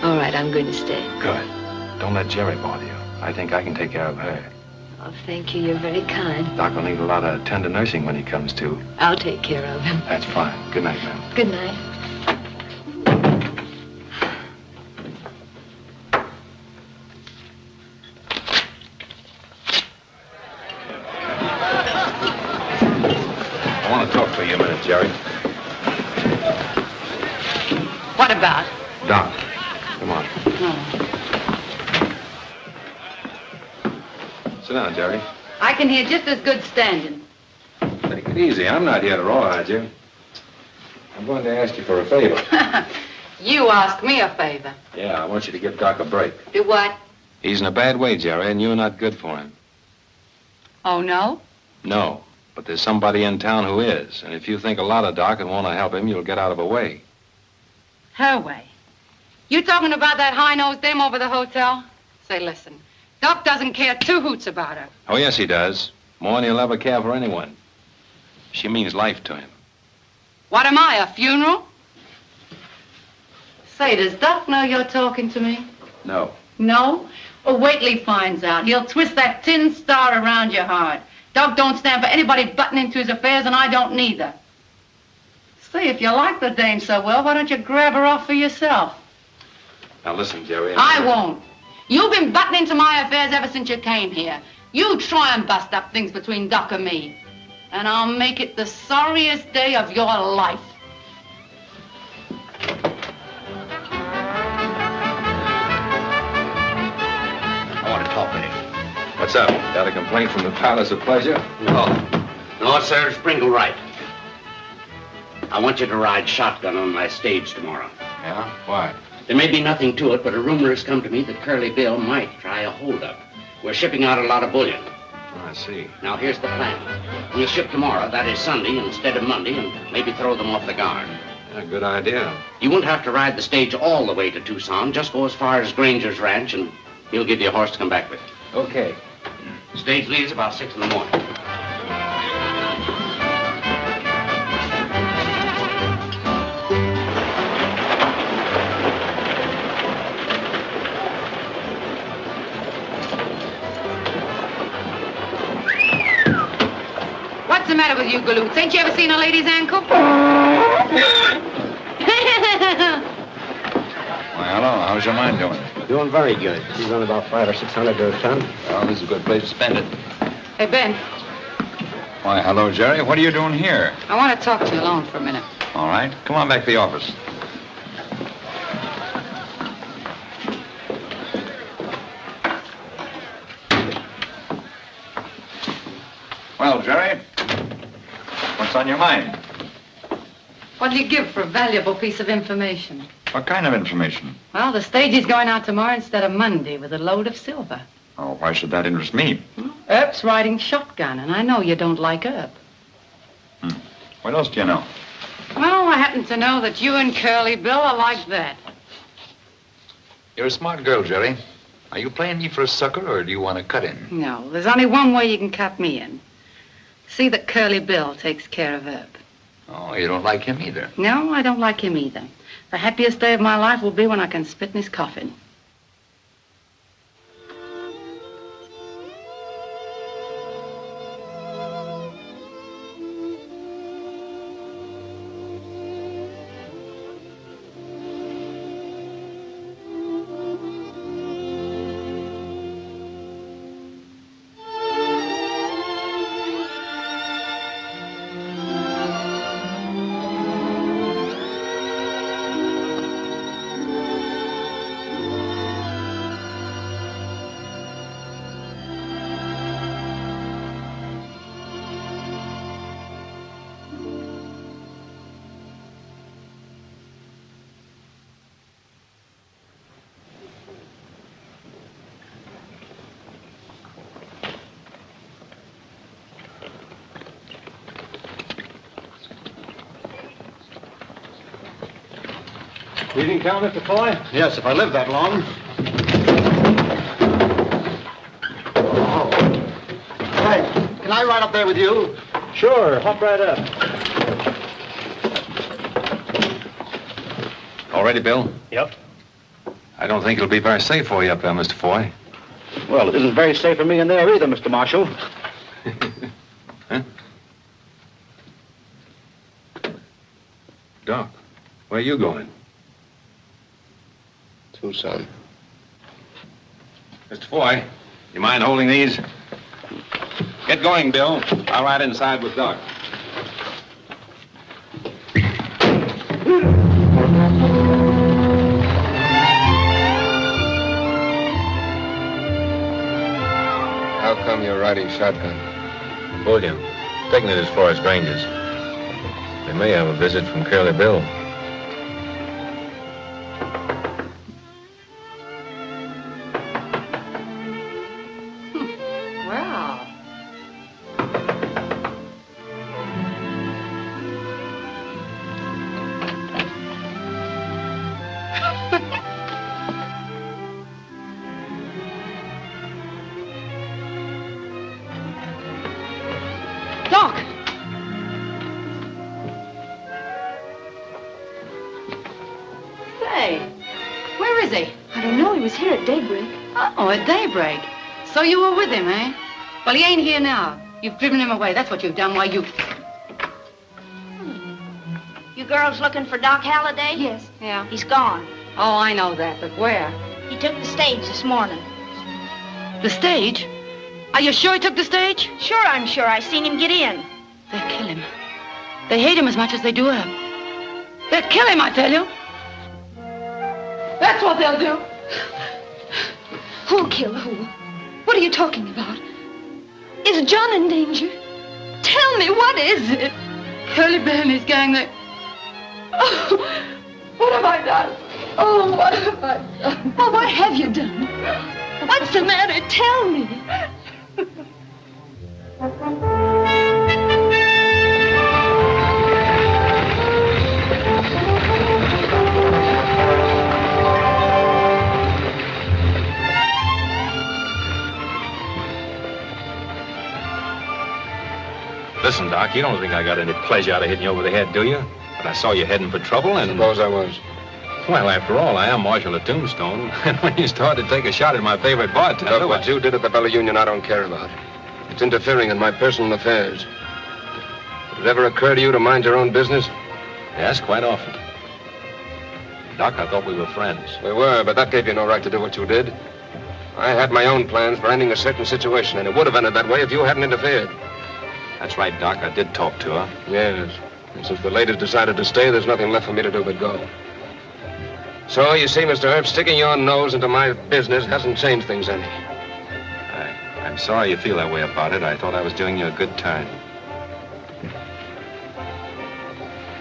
[SPEAKER 13] All right, I'm going to stay.
[SPEAKER 8] Good. Don't let Jerry bother you. I think I can take care of her.
[SPEAKER 13] Oh, thank you. You're very kind.
[SPEAKER 8] Doc will need a lot of tender nursing when he comes to.
[SPEAKER 13] I'll take care of him.
[SPEAKER 8] That's fine. Good night, ma'am.
[SPEAKER 13] Good night.
[SPEAKER 8] I want to talk to you a minute, Jerry.
[SPEAKER 5] What about?
[SPEAKER 8] Doc, come on. Sit down, Jerry.
[SPEAKER 5] I can hear just as good standing.
[SPEAKER 8] Take it easy. I'm not here to rawhide you. I'm going to ask you for a favor.
[SPEAKER 5] You ask me a favor.
[SPEAKER 8] Yeah, I want you to give Doc a break.
[SPEAKER 5] Do what?
[SPEAKER 8] He's in a bad way, Jerry, and you're not good for him.
[SPEAKER 5] Oh, no?
[SPEAKER 8] No, but there's somebody in town who is. And if you think a lot of Doc and want to help him, you'll get out of her way.
[SPEAKER 5] Her way. You talking about that high-nosed dame over the hotel? Say, listen, Doc doesn't care two hoots about her.
[SPEAKER 8] Oh, yes, he does. More than he'll ever care for anyone. She means life to him.
[SPEAKER 5] What am I, a funeral? Say, does Doc know you're talking to me?
[SPEAKER 8] No.
[SPEAKER 5] No? Well, wait till he finds out. He'll twist that tin star around your heart. Doc don't stand for anybody butting into his affairs, and I don't neither. Say, if you like the dame so well, why don't you grab her off for yourself?
[SPEAKER 8] Now, listen, Jerry.
[SPEAKER 5] I won't. You've been butting into my affairs ever since you came here. You try and bust up things between Doc and me, and I'll make it the sorriest day of your life.
[SPEAKER 12] I want to talk with you.
[SPEAKER 8] What's up? Got a complaint from the Palace of Pleasure?
[SPEAKER 6] No, sir, Sprinkle right. I want you to ride shotgun on my stage tomorrow.
[SPEAKER 8] Yeah? Why?
[SPEAKER 6] There may be nothing to it, but a rumor has come to me that Curly Bill might try a holdup. We're shipping out a lot of bullion.
[SPEAKER 8] Oh, I see.
[SPEAKER 6] Now, here's the plan. We'll ship tomorrow, that is Sunday, instead of Monday, and maybe throw them off the guard.
[SPEAKER 8] Yeah, good idea.
[SPEAKER 6] You won't have to ride the stage all the way to Tucson. Just go as far as Granger's ranch, and he'll give you a horse to come back with.
[SPEAKER 12] Okay.
[SPEAKER 6] The stage leaves about 6 in the morning.
[SPEAKER 5] What's the matter with you, galoots? Ain't you ever seen a lady's ankle?
[SPEAKER 15] Why, hello. How's your mind doing?
[SPEAKER 12] Doing very good. She's on about 500 or 600 to a ton.
[SPEAKER 15] Well, this is a good place to spend it.
[SPEAKER 5] Hey, Ben,
[SPEAKER 15] Why, hello, Jerry. What are you doing here?
[SPEAKER 5] I want to talk to you alone for a minute.
[SPEAKER 15] All right. Come on back to the office. Well, Jerry, what's on your mind?
[SPEAKER 5] What do you give for a valuable piece of information?
[SPEAKER 15] What kind of information?
[SPEAKER 5] Well, the stage is going out tomorrow instead of Monday with a load of silver.
[SPEAKER 15] Oh, why should that interest me?
[SPEAKER 5] Earp's riding shotgun, and I know you don't like Earp.
[SPEAKER 15] What else do you know?
[SPEAKER 5] Well, I happen to know that you and Curly Bill are like that.
[SPEAKER 15] You're a smart girl, Jerry. Are you playing me for a sucker, or do you want to cut in?
[SPEAKER 5] No, there's only one way you can cut me in. See that Curly Bill takes care of Earp.
[SPEAKER 15] Oh, you don't like him either.
[SPEAKER 5] No, I don't like him either. The happiest day of my life will be when I can spit in his coffin.
[SPEAKER 16] Leaving town, Mr. Foy? Yes, if I live that long. Oh. Hey, can I ride up there with you?
[SPEAKER 12] Sure, hop right up.
[SPEAKER 8] All ready, Bill?
[SPEAKER 12] Yep.
[SPEAKER 8] I don't think it'll be very safe for you up there, Mr. Foy.
[SPEAKER 16] Well, it isn't very safe for me in there either, Mr. Marshal.
[SPEAKER 8] Huh? Doc, where are you going?
[SPEAKER 3] Tucson.
[SPEAKER 8] Mr. Foy, you mind holding these? Get going, Bill. I'll ride inside with Doc.
[SPEAKER 3] How come you're riding shotgun?
[SPEAKER 8] Bullion. Taking it as far as Granger's. They may have a visit from Curly Bill.
[SPEAKER 5] Well. Doc! Say, where is he?
[SPEAKER 13] I don't know. He was here at daybreak.
[SPEAKER 5] Oh, at daybreak. So you were with him, eh? Well, he ain't here now. You've driven him away. That's what you've done. Why, you...
[SPEAKER 17] You girls looking for Doc Halliday?
[SPEAKER 13] Yes.
[SPEAKER 5] Yeah.
[SPEAKER 17] He's gone.
[SPEAKER 5] Oh, I know that, but where?
[SPEAKER 17] He took the stage this morning.
[SPEAKER 5] The stage? Are you sure he took the stage?
[SPEAKER 17] Sure, I'm sure. I seen him get in.
[SPEAKER 5] They'll kill him. They hate him as much as they do her. They'll kill him, I tell you. That's what they'll do.
[SPEAKER 13] Who'll kill who? What are you talking about? Is John in danger? Tell me, what is it?
[SPEAKER 5] Curly Bill and his gang, they... Oh,
[SPEAKER 13] What have I done? Oh, what have I done? Oh, what have you done? What's the matter? Tell me.
[SPEAKER 8] Listen, Doc, you don't think I got any pleasure out of hitting you over the head, do you? But I saw you heading for trouble and...
[SPEAKER 11] Suppose I was.
[SPEAKER 8] Well, after all, I am Marshal of Tombstone. And when you started to take a shot at my favorite bartender...
[SPEAKER 11] Look, what you did at the Bella Union, I don't care about. It's interfering in my personal affairs. Did it ever occur to you to mind your own business?
[SPEAKER 8] Yes, quite often. Doc, I thought we were friends.
[SPEAKER 11] We were, but that gave you no right to do what you did. I had my own plans for ending a certain situation, and it would have ended that way if you hadn't interfered.
[SPEAKER 8] That's right, Doc. I did talk to her.
[SPEAKER 11] Yes. And since the ladies decided to stay, there's nothing left for me to do but go. So, you see, Mr. Herb, sticking your nose into my business hasn't changed things any.
[SPEAKER 8] I'm sorry you feel that way about it. I thought I was doing you a good turn.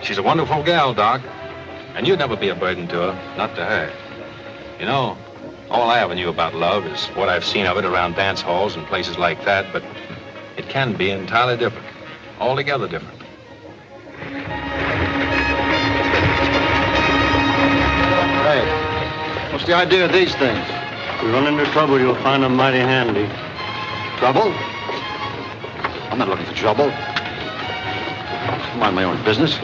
[SPEAKER 8] She's a wonderful gal, Doc. And you'd never be a burden to her, not to her. You know, all I ever knew about love is what I've seen of it around dance halls and places like that, but it can be entirely different, altogether different.
[SPEAKER 16] Hey, what's the idea of these things?
[SPEAKER 18] If you run into trouble, you'll find them mighty handy.
[SPEAKER 16] Trouble? I'm not looking for trouble. I mind my own business.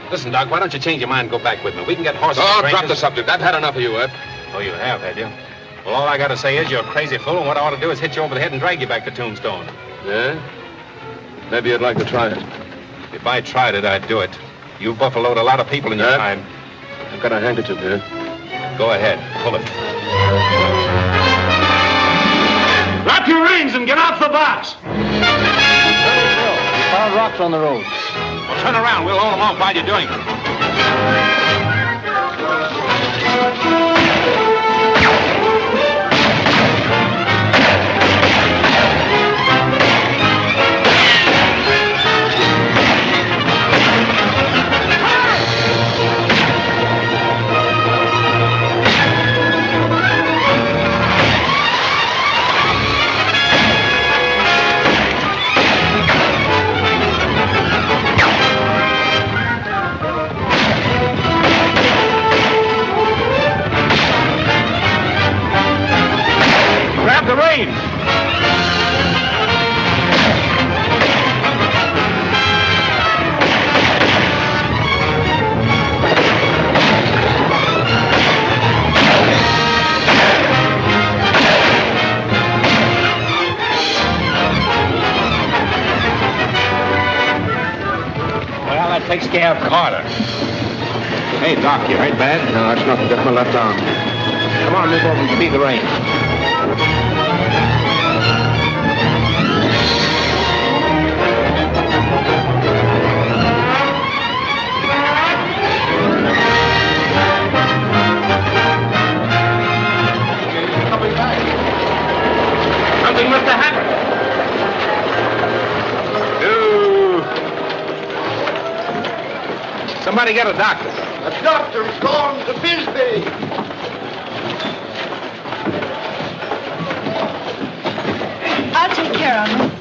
[SPEAKER 8] Listen, Doc, why don't you change your mind and go back with me? We can get horses.
[SPEAKER 11] Oh,
[SPEAKER 8] and
[SPEAKER 11] drop the subject. I've had enough of you, Herb.
[SPEAKER 8] Oh, you have you? Well, all I got to say is you're a crazy fool, and what I ought to do is hit you over the head and drag you back to Tombstone.
[SPEAKER 11] Yeah? Maybe you'd like to try it.
[SPEAKER 8] If I tried it, I'd do it. You've buffaloed a lot of people in your time.
[SPEAKER 11] I've got a handkerchief here.
[SPEAKER 8] Go ahead. Pull it.
[SPEAKER 7] Drop your reins and get off the box.
[SPEAKER 18] We found rocks on the road.
[SPEAKER 8] Well, turn around. We'll hold them off while you're doing it.
[SPEAKER 7] Grab the reins.
[SPEAKER 8] Well, that takes care of Carter. Hey, Doc, you hurt bad?
[SPEAKER 11] No, it's nothing. Just my left arm.
[SPEAKER 8] Come on, move over and speed the reins.
[SPEAKER 7] Something must have happened.
[SPEAKER 8] Somebody get a doctor.
[SPEAKER 14] A doctor's gone to Bisbee.
[SPEAKER 13] I'll take care of him.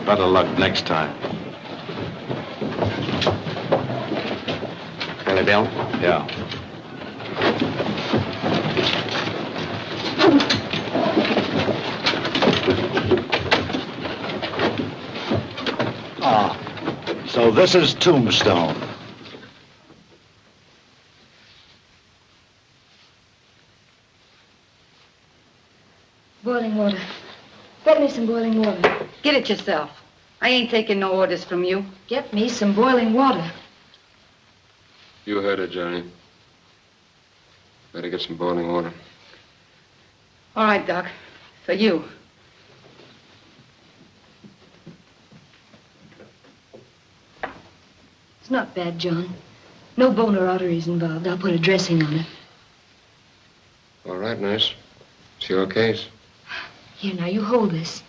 [SPEAKER 8] Better luck next time.
[SPEAKER 16] Kelly Bill?
[SPEAKER 8] Yeah.
[SPEAKER 16] Ah, so this is Tombstone.
[SPEAKER 13] Boiling water. Get me some boiling water.
[SPEAKER 5] Get it yourself. I ain't taking no orders from you.
[SPEAKER 13] Get me some boiling water.
[SPEAKER 11] You heard it, Johnny. Better get some boiling water.
[SPEAKER 5] All right, Doc. For you.
[SPEAKER 13] It's not bad, John. No bone or arteries involved. I'll put a dressing on it.
[SPEAKER 11] All right, nurse. It's your case.
[SPEAKER 13] Here, now, you hold this.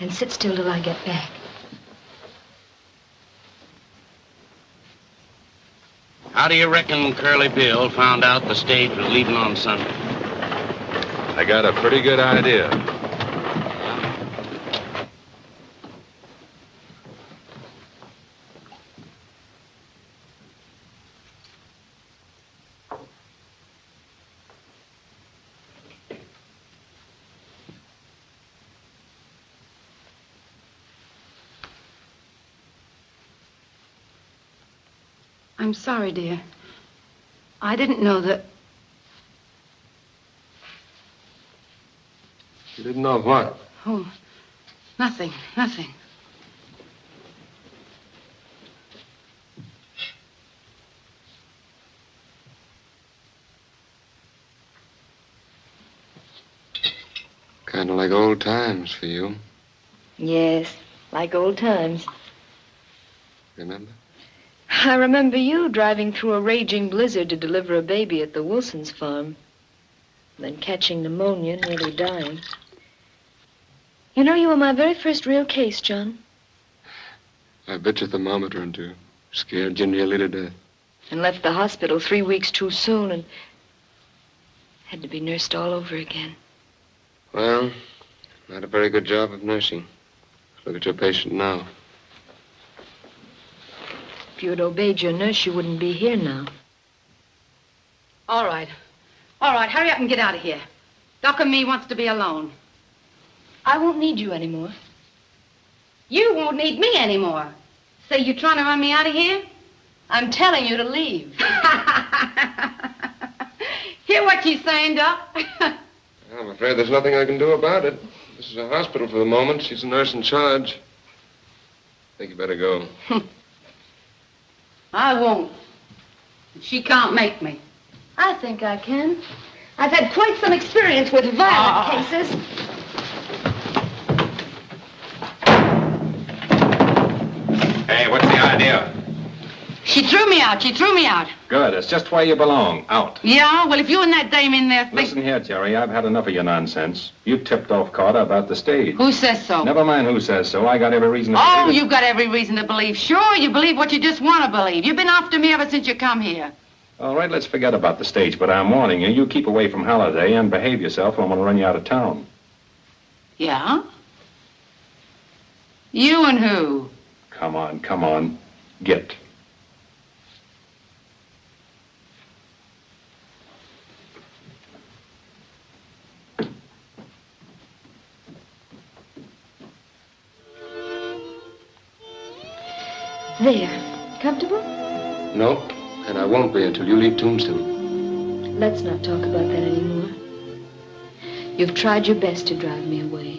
[SPEAKER 13] And sit still till I get back.
[SPEAKER 6] How do you reckon Curly Bill found out the stage was leaving on Sunday?
[SPEAKER 8] I got a pretty good idea.
[SPEAKER 5] I'm sorry, dear. I didn't know that...
[SPEAKER 3] You didn't know what?
[SPEAKER 5] Oh, nothing.
[SPEAKER 3] Kind of like old times for you.
[SPEAKER 13] Yes, like old times.
[SPEAKER 3] Remember?
[SPEAKER 13] I remember you driving through a raging blizzard to deliver a baby at the Wilsons' farm. Then catching pneumonia, nearly dying. You know, you were my very first real case, John.
[SPEAKER 3] I bit your thermometer into. Scared you nearly to death.
[SPEAKER 13] And left the hospital 3 weeks too soon and had to be nursed all over again.
[SPEAKER 3] Well, not a very good job of nursing. Look at your patient now.
[SPEAKER 13] If you had obeyed your nurse, you wouldn't be here now.
[SPEAKER 5] All right, hurry up and get out of here. Doc and me wants to be alone.
[SPEAKER 13] I won't need you anymore.
[SPEAKER 5] You won't need me anymore. Say, you trying to run me out of here?
[SPEAKER 13] I'm telling you to leave.
[SPEAKER 5] Hear what she's saying, Doc?
[SPEAKER 3] I'm afraid there's nothing I can do about it. This is a hospital for the moment. She's the nurse in charge. I think you better go.
[SPEAKER 5] I won't. She can't make me.
[SPEAKER 13] I think I can. I've had quite some experience with violent cases.
[SPEAKER 8] Hey, what's the idea?
[SPEAKER 5] She threw me out.
[SPEAKER 8] Good. It's just where you belong. Out.
[SPEAKER 5] Yeah? Well, if you and that dame in there think...
[SPEAKER 8] Listen here, Jerry. I've had enough of your nonsense. You tipped off Carter about the stage.
[SPEAKER 5] Who says so?
[SPEAKER 8] Never mind who says so. I got every reason to
[SPEAKER 5] Oh,
[SPEAKER 8] believe it.
[SPEAKER 5] you've got every reason to believe. Sure, you believe what you just want to believe. You've been after me ever since you come here.
[SPEAKER 8] All right, let's forget about the stage, but I'm warning you. You keep away from Holiday and behave yourself or I'm going to run you out of town.
[SPEAKER 5] Yeah? You and who?
[SPEAKER 8] Come on. Get.
[SPEAKER 13] There. Comfortable?
[SPEAKER 3] No, and I won't be until you leave Tombstone.
[SPEAKER 13] Let's not talk about that anymore. You've tried your best to drive me away.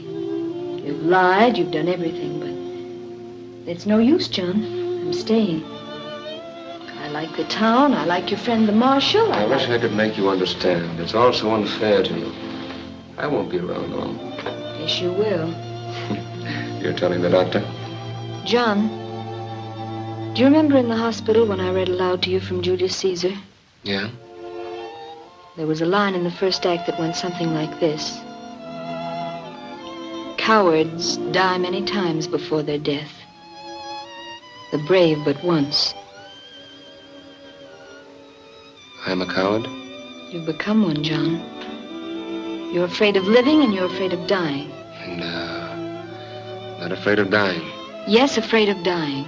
[SPEAKER 13] You've lied, you've done everything, but it's no use, John. I'm staying. I like the town, I like your friend the Marshal.
[SPEAKER 3] I wish I could make you understand. It's all so unfair to you. I won't be around long.
[SPEAKER 13] Yes, you will.
[SPEAKER 3] You're telling the doctor?
[SPEAKER 13] John, do you remember in the hospital when I read aloud to you from Julius Caesar?
[SPEAKER 3] Yeah?
[SPEAKER 13] There was a line in the first act that went something like this. Cowards die many times before their death. The brave but once.
[SPEAKER 3] I'm a coward?
[SPEAKER 13] You've become one, John. You're afraid of living and you're afraid of dying.
[SPEAKER 3] No, not afraid of dying.
[SPEAKER 13] Yes, afraid of dying.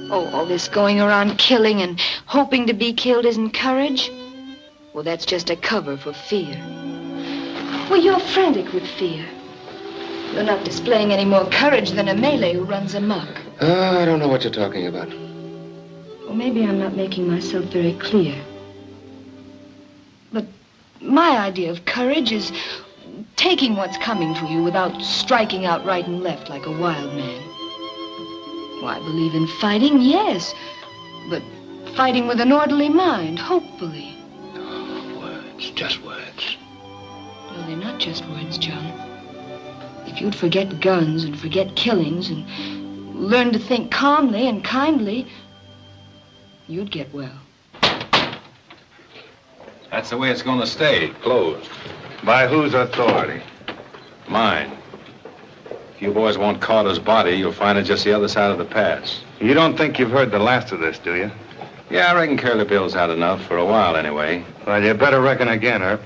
[SPEAKER 13] Oh, all this going around killing and hoping to be killed isn't courage? Well, that's just a cover for fear. Well, you're frantic with fear. You're not displaying any more courage than a Malay who runs amok.
[SPEAKER 3] I don't know what you're talking about.
[SPEAKER 13] Well, maybe I'm not making myself very clear. But my idea of courage is taking what's coming to you without striking out right and left like a wild man. Well, I believe in fighting, yes, but fighting with an orderly mind, hopefully.
[SPEAKER 3] Oh, words, just words.
[SPEAKER 13] No, they're not just words, John. If you'd forget guns and forget killings and learn to think calmly and kindly, you'd get well.
[SPEAKER 8] That's the way it's going to stay, closed.
[SPEAKER 1] By whose authority?
[SPEAKER 8] Mine. If you boys want Carter's body, you'll find it just the other side of the pass.
[SPEAKER 1] You don't think you've heard the last of this, do you?
[SPEAKER 8] Yeah, I reckon Curly Bill's had enough for a while anyway.
[SPEAKER 1] Well, you better reckon again, Herb.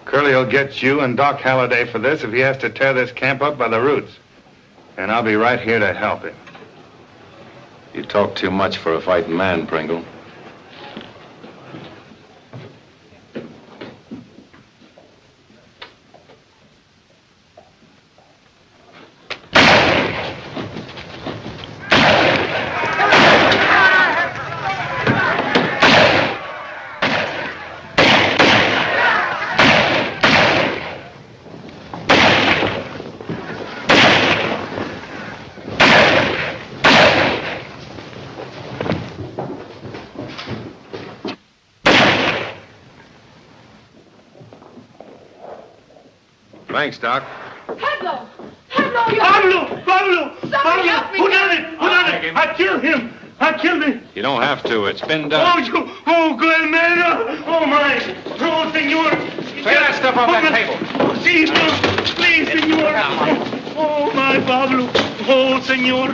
[SPEAKER 1] Curly will get you and Doc Halliday for this if he has to tear this camp up by the roots. And I'll be right here to help him.
[SPEAKER 8] You talk too much for a fighting man, Pringle.
[SPEAKER 1] Thanks, Doc.
[SPEAKER 5] Pablo! Pablo!
[SPEAKER 9] Pablo!
[SPEAKER 5] help me!
[SPEAKER 9] Who done it? I killed him! I killed him!
[SPEAKER 8] You don't have to. It's been done.
[SPEAKER 9] Good man! Oh, my! Oh, senor!
[SPEAKER 8] Take that stuff off that table.
[SPEAKER 9] Please, senor! Oh, my Pablo! Oh, senor!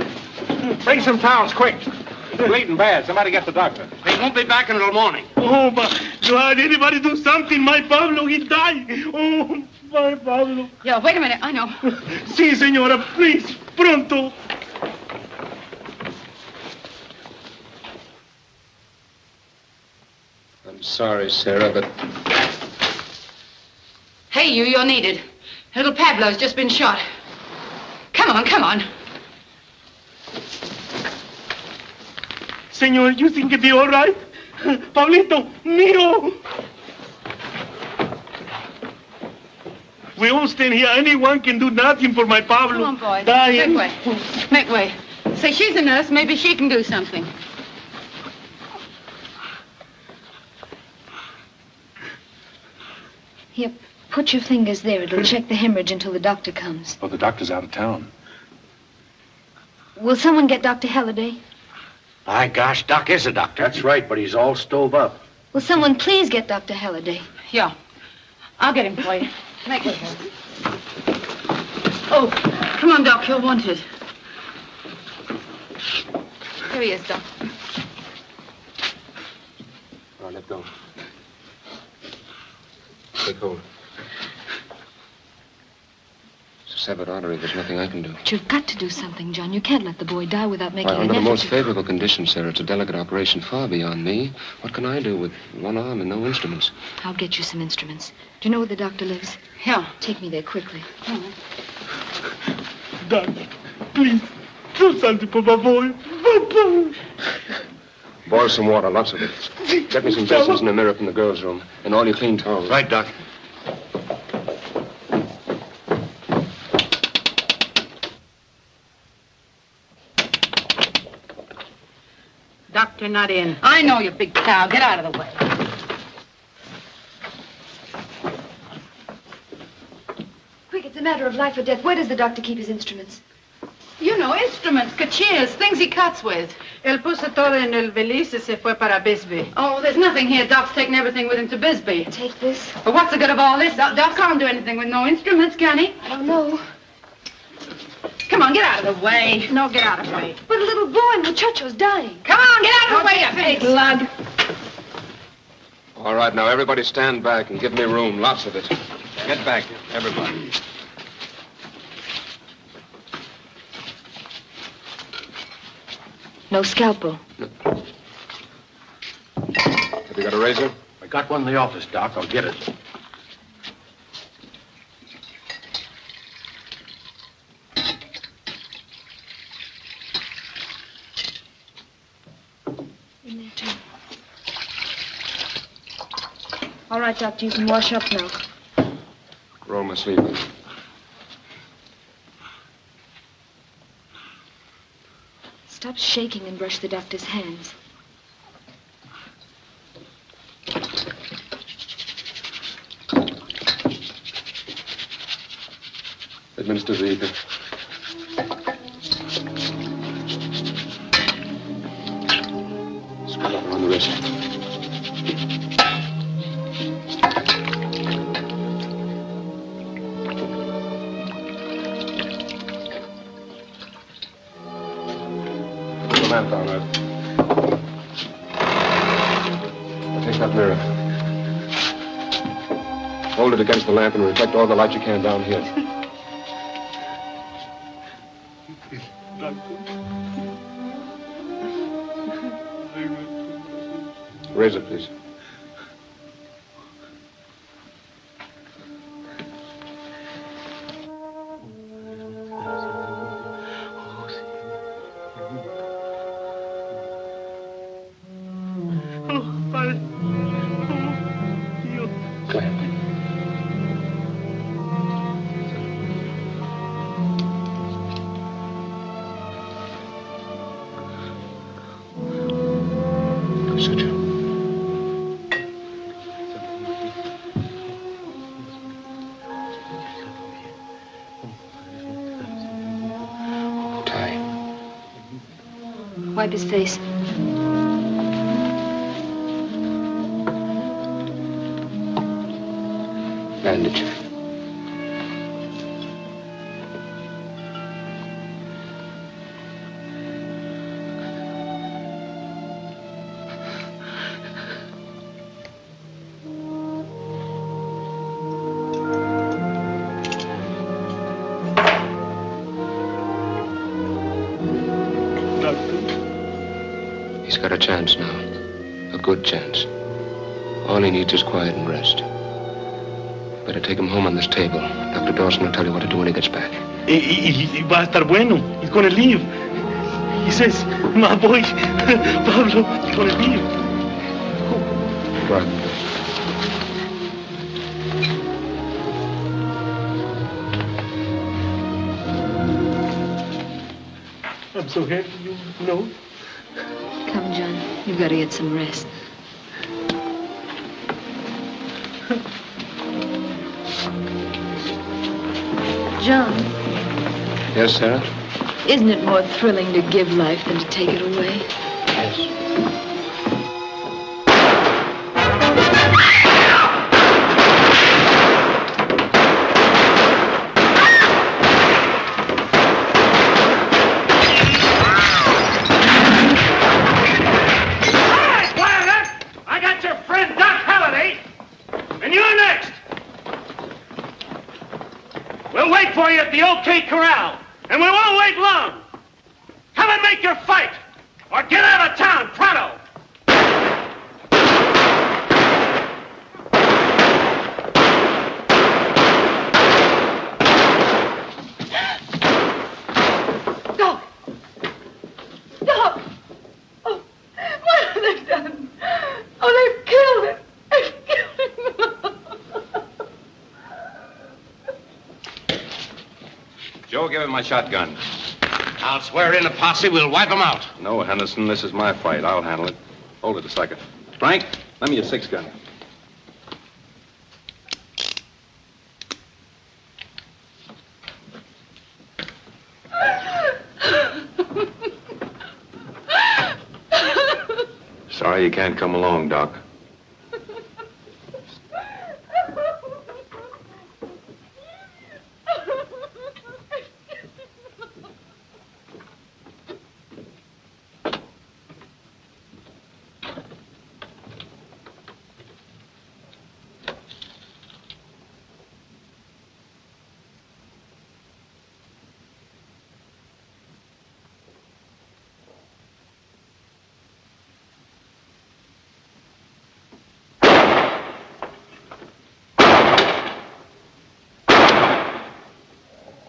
[SPEAKER 8] Bring some towels, quick. He's bleeding bad. Somebody get the doctor.
[SPEAKER 6] He won't be back until morning.
[SPEAKER 9] Oh, my God! Anybody do something! My Pablo, he died! Oh, my Pablo!
[SPEAKER 5] Yeah, wait a minute. I know.
[SPEAKER 9] Si, senora, please, pronto!
[SPEAKER 11] I'm sorry, Sarah, but
[SPEAKER 5] Hey, you're needed. Little Pablo's just been shot. Come on, come on.
[SPEAKER 9] Senor, you think it'll be all right? Pablito, mío! We won't stand here. Anyone can do nothing for my Pablo.
[SPEAKER 5] Come on, boys.
[SPEAKER 9] Dying.
[SPEAKER 5] Make way. Make way. Say, she's a nurse. Maybe she can do something.
[SPEAKER 13] Here, put your fingers there. It'll check the hemorrhage until the doctor comes.
[SPEAKER 15] Oh, the doctor's out of town.
[SPEAKER 13] Will someone get Dr. Halliday?
[SPEAKER 6] My gosh, Doc is a doctor.
[SPEAKER 18] That's right, but he's all stove up.
[SPEAKER 13] Will someone please get Dr. Halliday?
[SPEAKER 5] Yeah. I'll get him for you. Make way. Oh, come on, Doc. You're wanted. Here he is, Doc.
[SPEAKER 11] All right, let go. Take hold. It's a severed artery. There's nothing I can do.
[SPEAKER 13] But you've got to do something, John. You can't let the boy die without making
[SPEAKER 11] Under
[SPEAKER 13] an
[SPEAKER 11] the
[SPEAKER 13] effort.
[SPEAKER 11] most favorable conditions, Sarah. It's a delicate operation far beyond me. What can I do with one arm and no instruments?
[SPEAKER 13] I'll get you some instruments. Do you know where the doctor lives?
[SPEAKER 5] Yeah.
[SPEAKER 13] Take me there quickly.
[SPEAKER 9] Doc, please, do something for my boy.
[SPEAKER 11] Boil some water, lots of it. Get me some basins and a mirror from the girls' room. And all your clean towels.
[SPEAKER 8] Right, Doc.
[SPEAKER 5] Doctor not in. I know, you big cow. Get out of the way.
[SPEAKER 13] Quick, it's a matter of life or death. Where does the doctor keep his instruments?
[SPEAKER 5] You know, instruments, cachiers, things he cuts with.
[SPEAKER 19] Él puso todo en el valise y se fue para Bisbee.
[SPEAKER 5] Oh, there's nothing here. Doc's taking everything with him to Bisbee.
[SPEAKER 13] Take this.
[SPEAKER 5] But what's the good of all this? Doc can't do anything with no instruments, can he?
[SPEAKER 13] I don't know.
[SPEAKER 5] Come on, get out of the way.
[SPEAKER 19] No, get out of the way.
[SPEAKER 13] But a little boy, muchacho's dying.
[SPEAKER 5] Come on, get out of the way, you big lug.
[SPEAKER 11] All right, now, everybody stand back and give me room. Lots of it.
[SPEAKER 8] Get back, everybody.
[SPEAKER 13] No scalpel.
[SPEAKER 11] Have you got a razor?
[SPEAKER 18] I got one in the office, Doc. I'll get it.
[SPEAKER 13] In there, too. All right, Doctor, you can wash up now.
[SPEAKER 11] Roll my sleeve up.
[SPEAKER 13] Stop shaking and brush the doctor's hands.
[SPEAKER 11] Administer the ether. Spread out around the wrist. Take that mirror. Hold it against the lamp and reflect all the light you can down here. Razor, please.
[SPEAKER 13] Wipe his face.
[SPEAKER 11] Bandage. He's got a chance now. A good chance. All he needs is quiet and rest. Better take him home on this table. Dr. Dawson will tell you what to do when he gets back.
[SPEAKER 9] Y va a estar bueno. He's gonna leave. He says, my boy, Pablo, he's gonna leave.
[SPEAKER 11] Right.
[SPEAKER 9] I'm so happy you know.
[SPEAKER 13] Come, John. You've got to get some rest. John,
[SPEAKER 11] Yes, Sarah?
[SPEAKER 13] isn't it more thrilling to give life than to take it away?
[SPEAKER 11] Yes.
[SPEAKER 9] At the OK Corral, and we won't wait long. Come and make your fight, or get out of town, pronto.
[SPEAKER 19] Doc! Doc! Oh, what have they done? Oh, they've killed him. They've killed him.
[SPEAKER 8] Joe, give him my shotgun.
[SPEAKER 6] I'll swear in a posse, we'll wipe them out.
[SPEAKER 8] No, Henderson, this is my fight. I'll handle it. Hold it a second. Frank, lend me your 6-gun. Sorry you can't come along, Doc.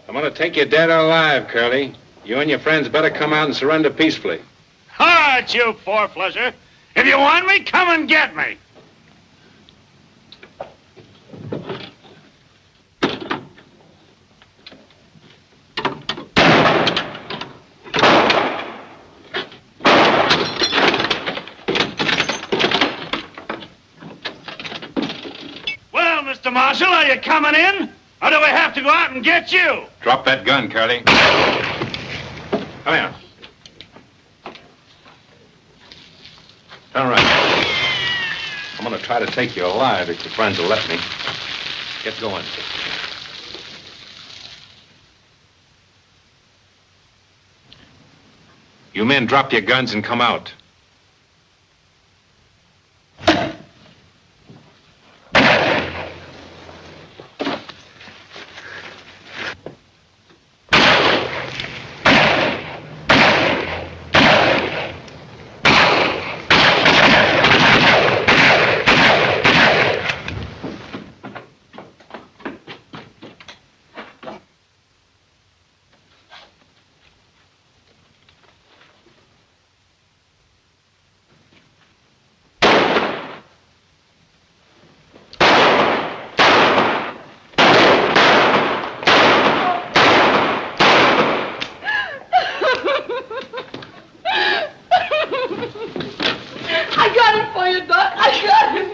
[SPEAKER 8] I'm gonna take you dead or alive, Curly. You and your friends better come out and surrender peacefully.
[SPEAKER 9] All right, you four-flusher. If you want me, come and get me. Well, Mr. Marshal, are you coming in? Or do we have to go out and get you?
[SPEAKER 8] Drop that gun, Curly. Come here. Turn around. I'm gonna try to take you alive if your friends will let me. Get going. You men drop your guns and come out.
[SPEAKER 19] Doc. I got him.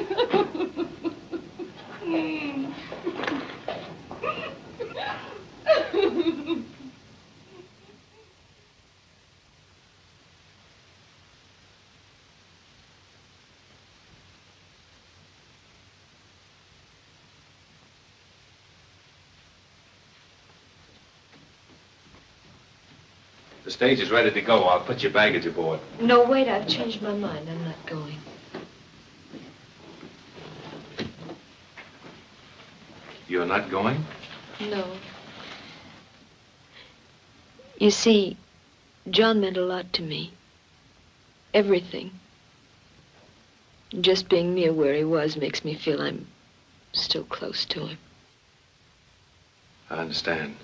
[SPEAKER 8] The stage is ready to go. I'll put your baggage aboard.
[SPEAKER 13] No, wait, I've changed my mind. I'm not going.
[SPEAKER 8] You're not going?
[SPEAKER 13] No. You see, John meant a lot to me. Everything. Just being near where he was makes me feel I'm still close to him.
[SPEAKER 8] I understand.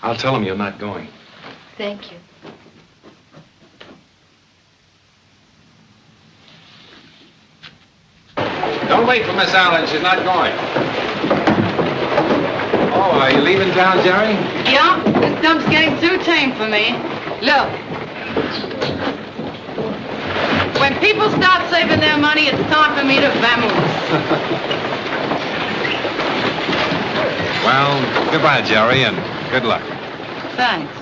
[SPEAKER 8] I'll tell him you're not going.
[SPEAKER 13] Thank you.
[SPEAKER 8] Don't wait for Miss Allan. She's not going. Oh, are you leaving town, Jerry?
[SPEAKER 5] Yeah, this dump's getting too tame for me. Look. When people start saving their money, it's time for me to vamoose.
[SPEAKER 8] Well, goodbye, Jerry, and good luck.
[SPEAKER 5] Thanks.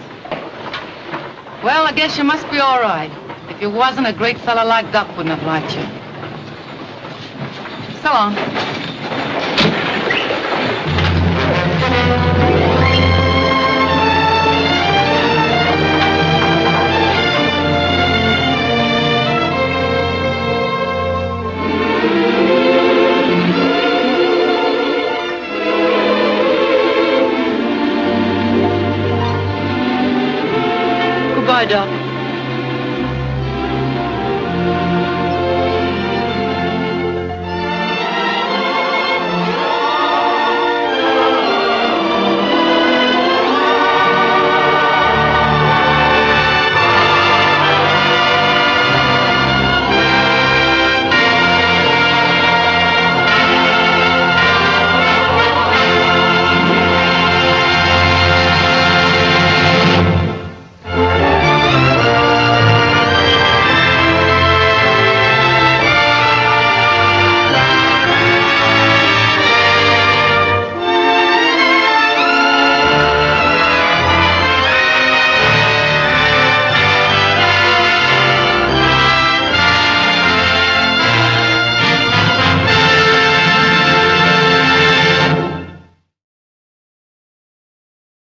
[SPEAKER 5] Well, I guess you must be all right. If you wasn't, a great fella like Duck wouldn't have liked you. So long. Goodbye, Doc.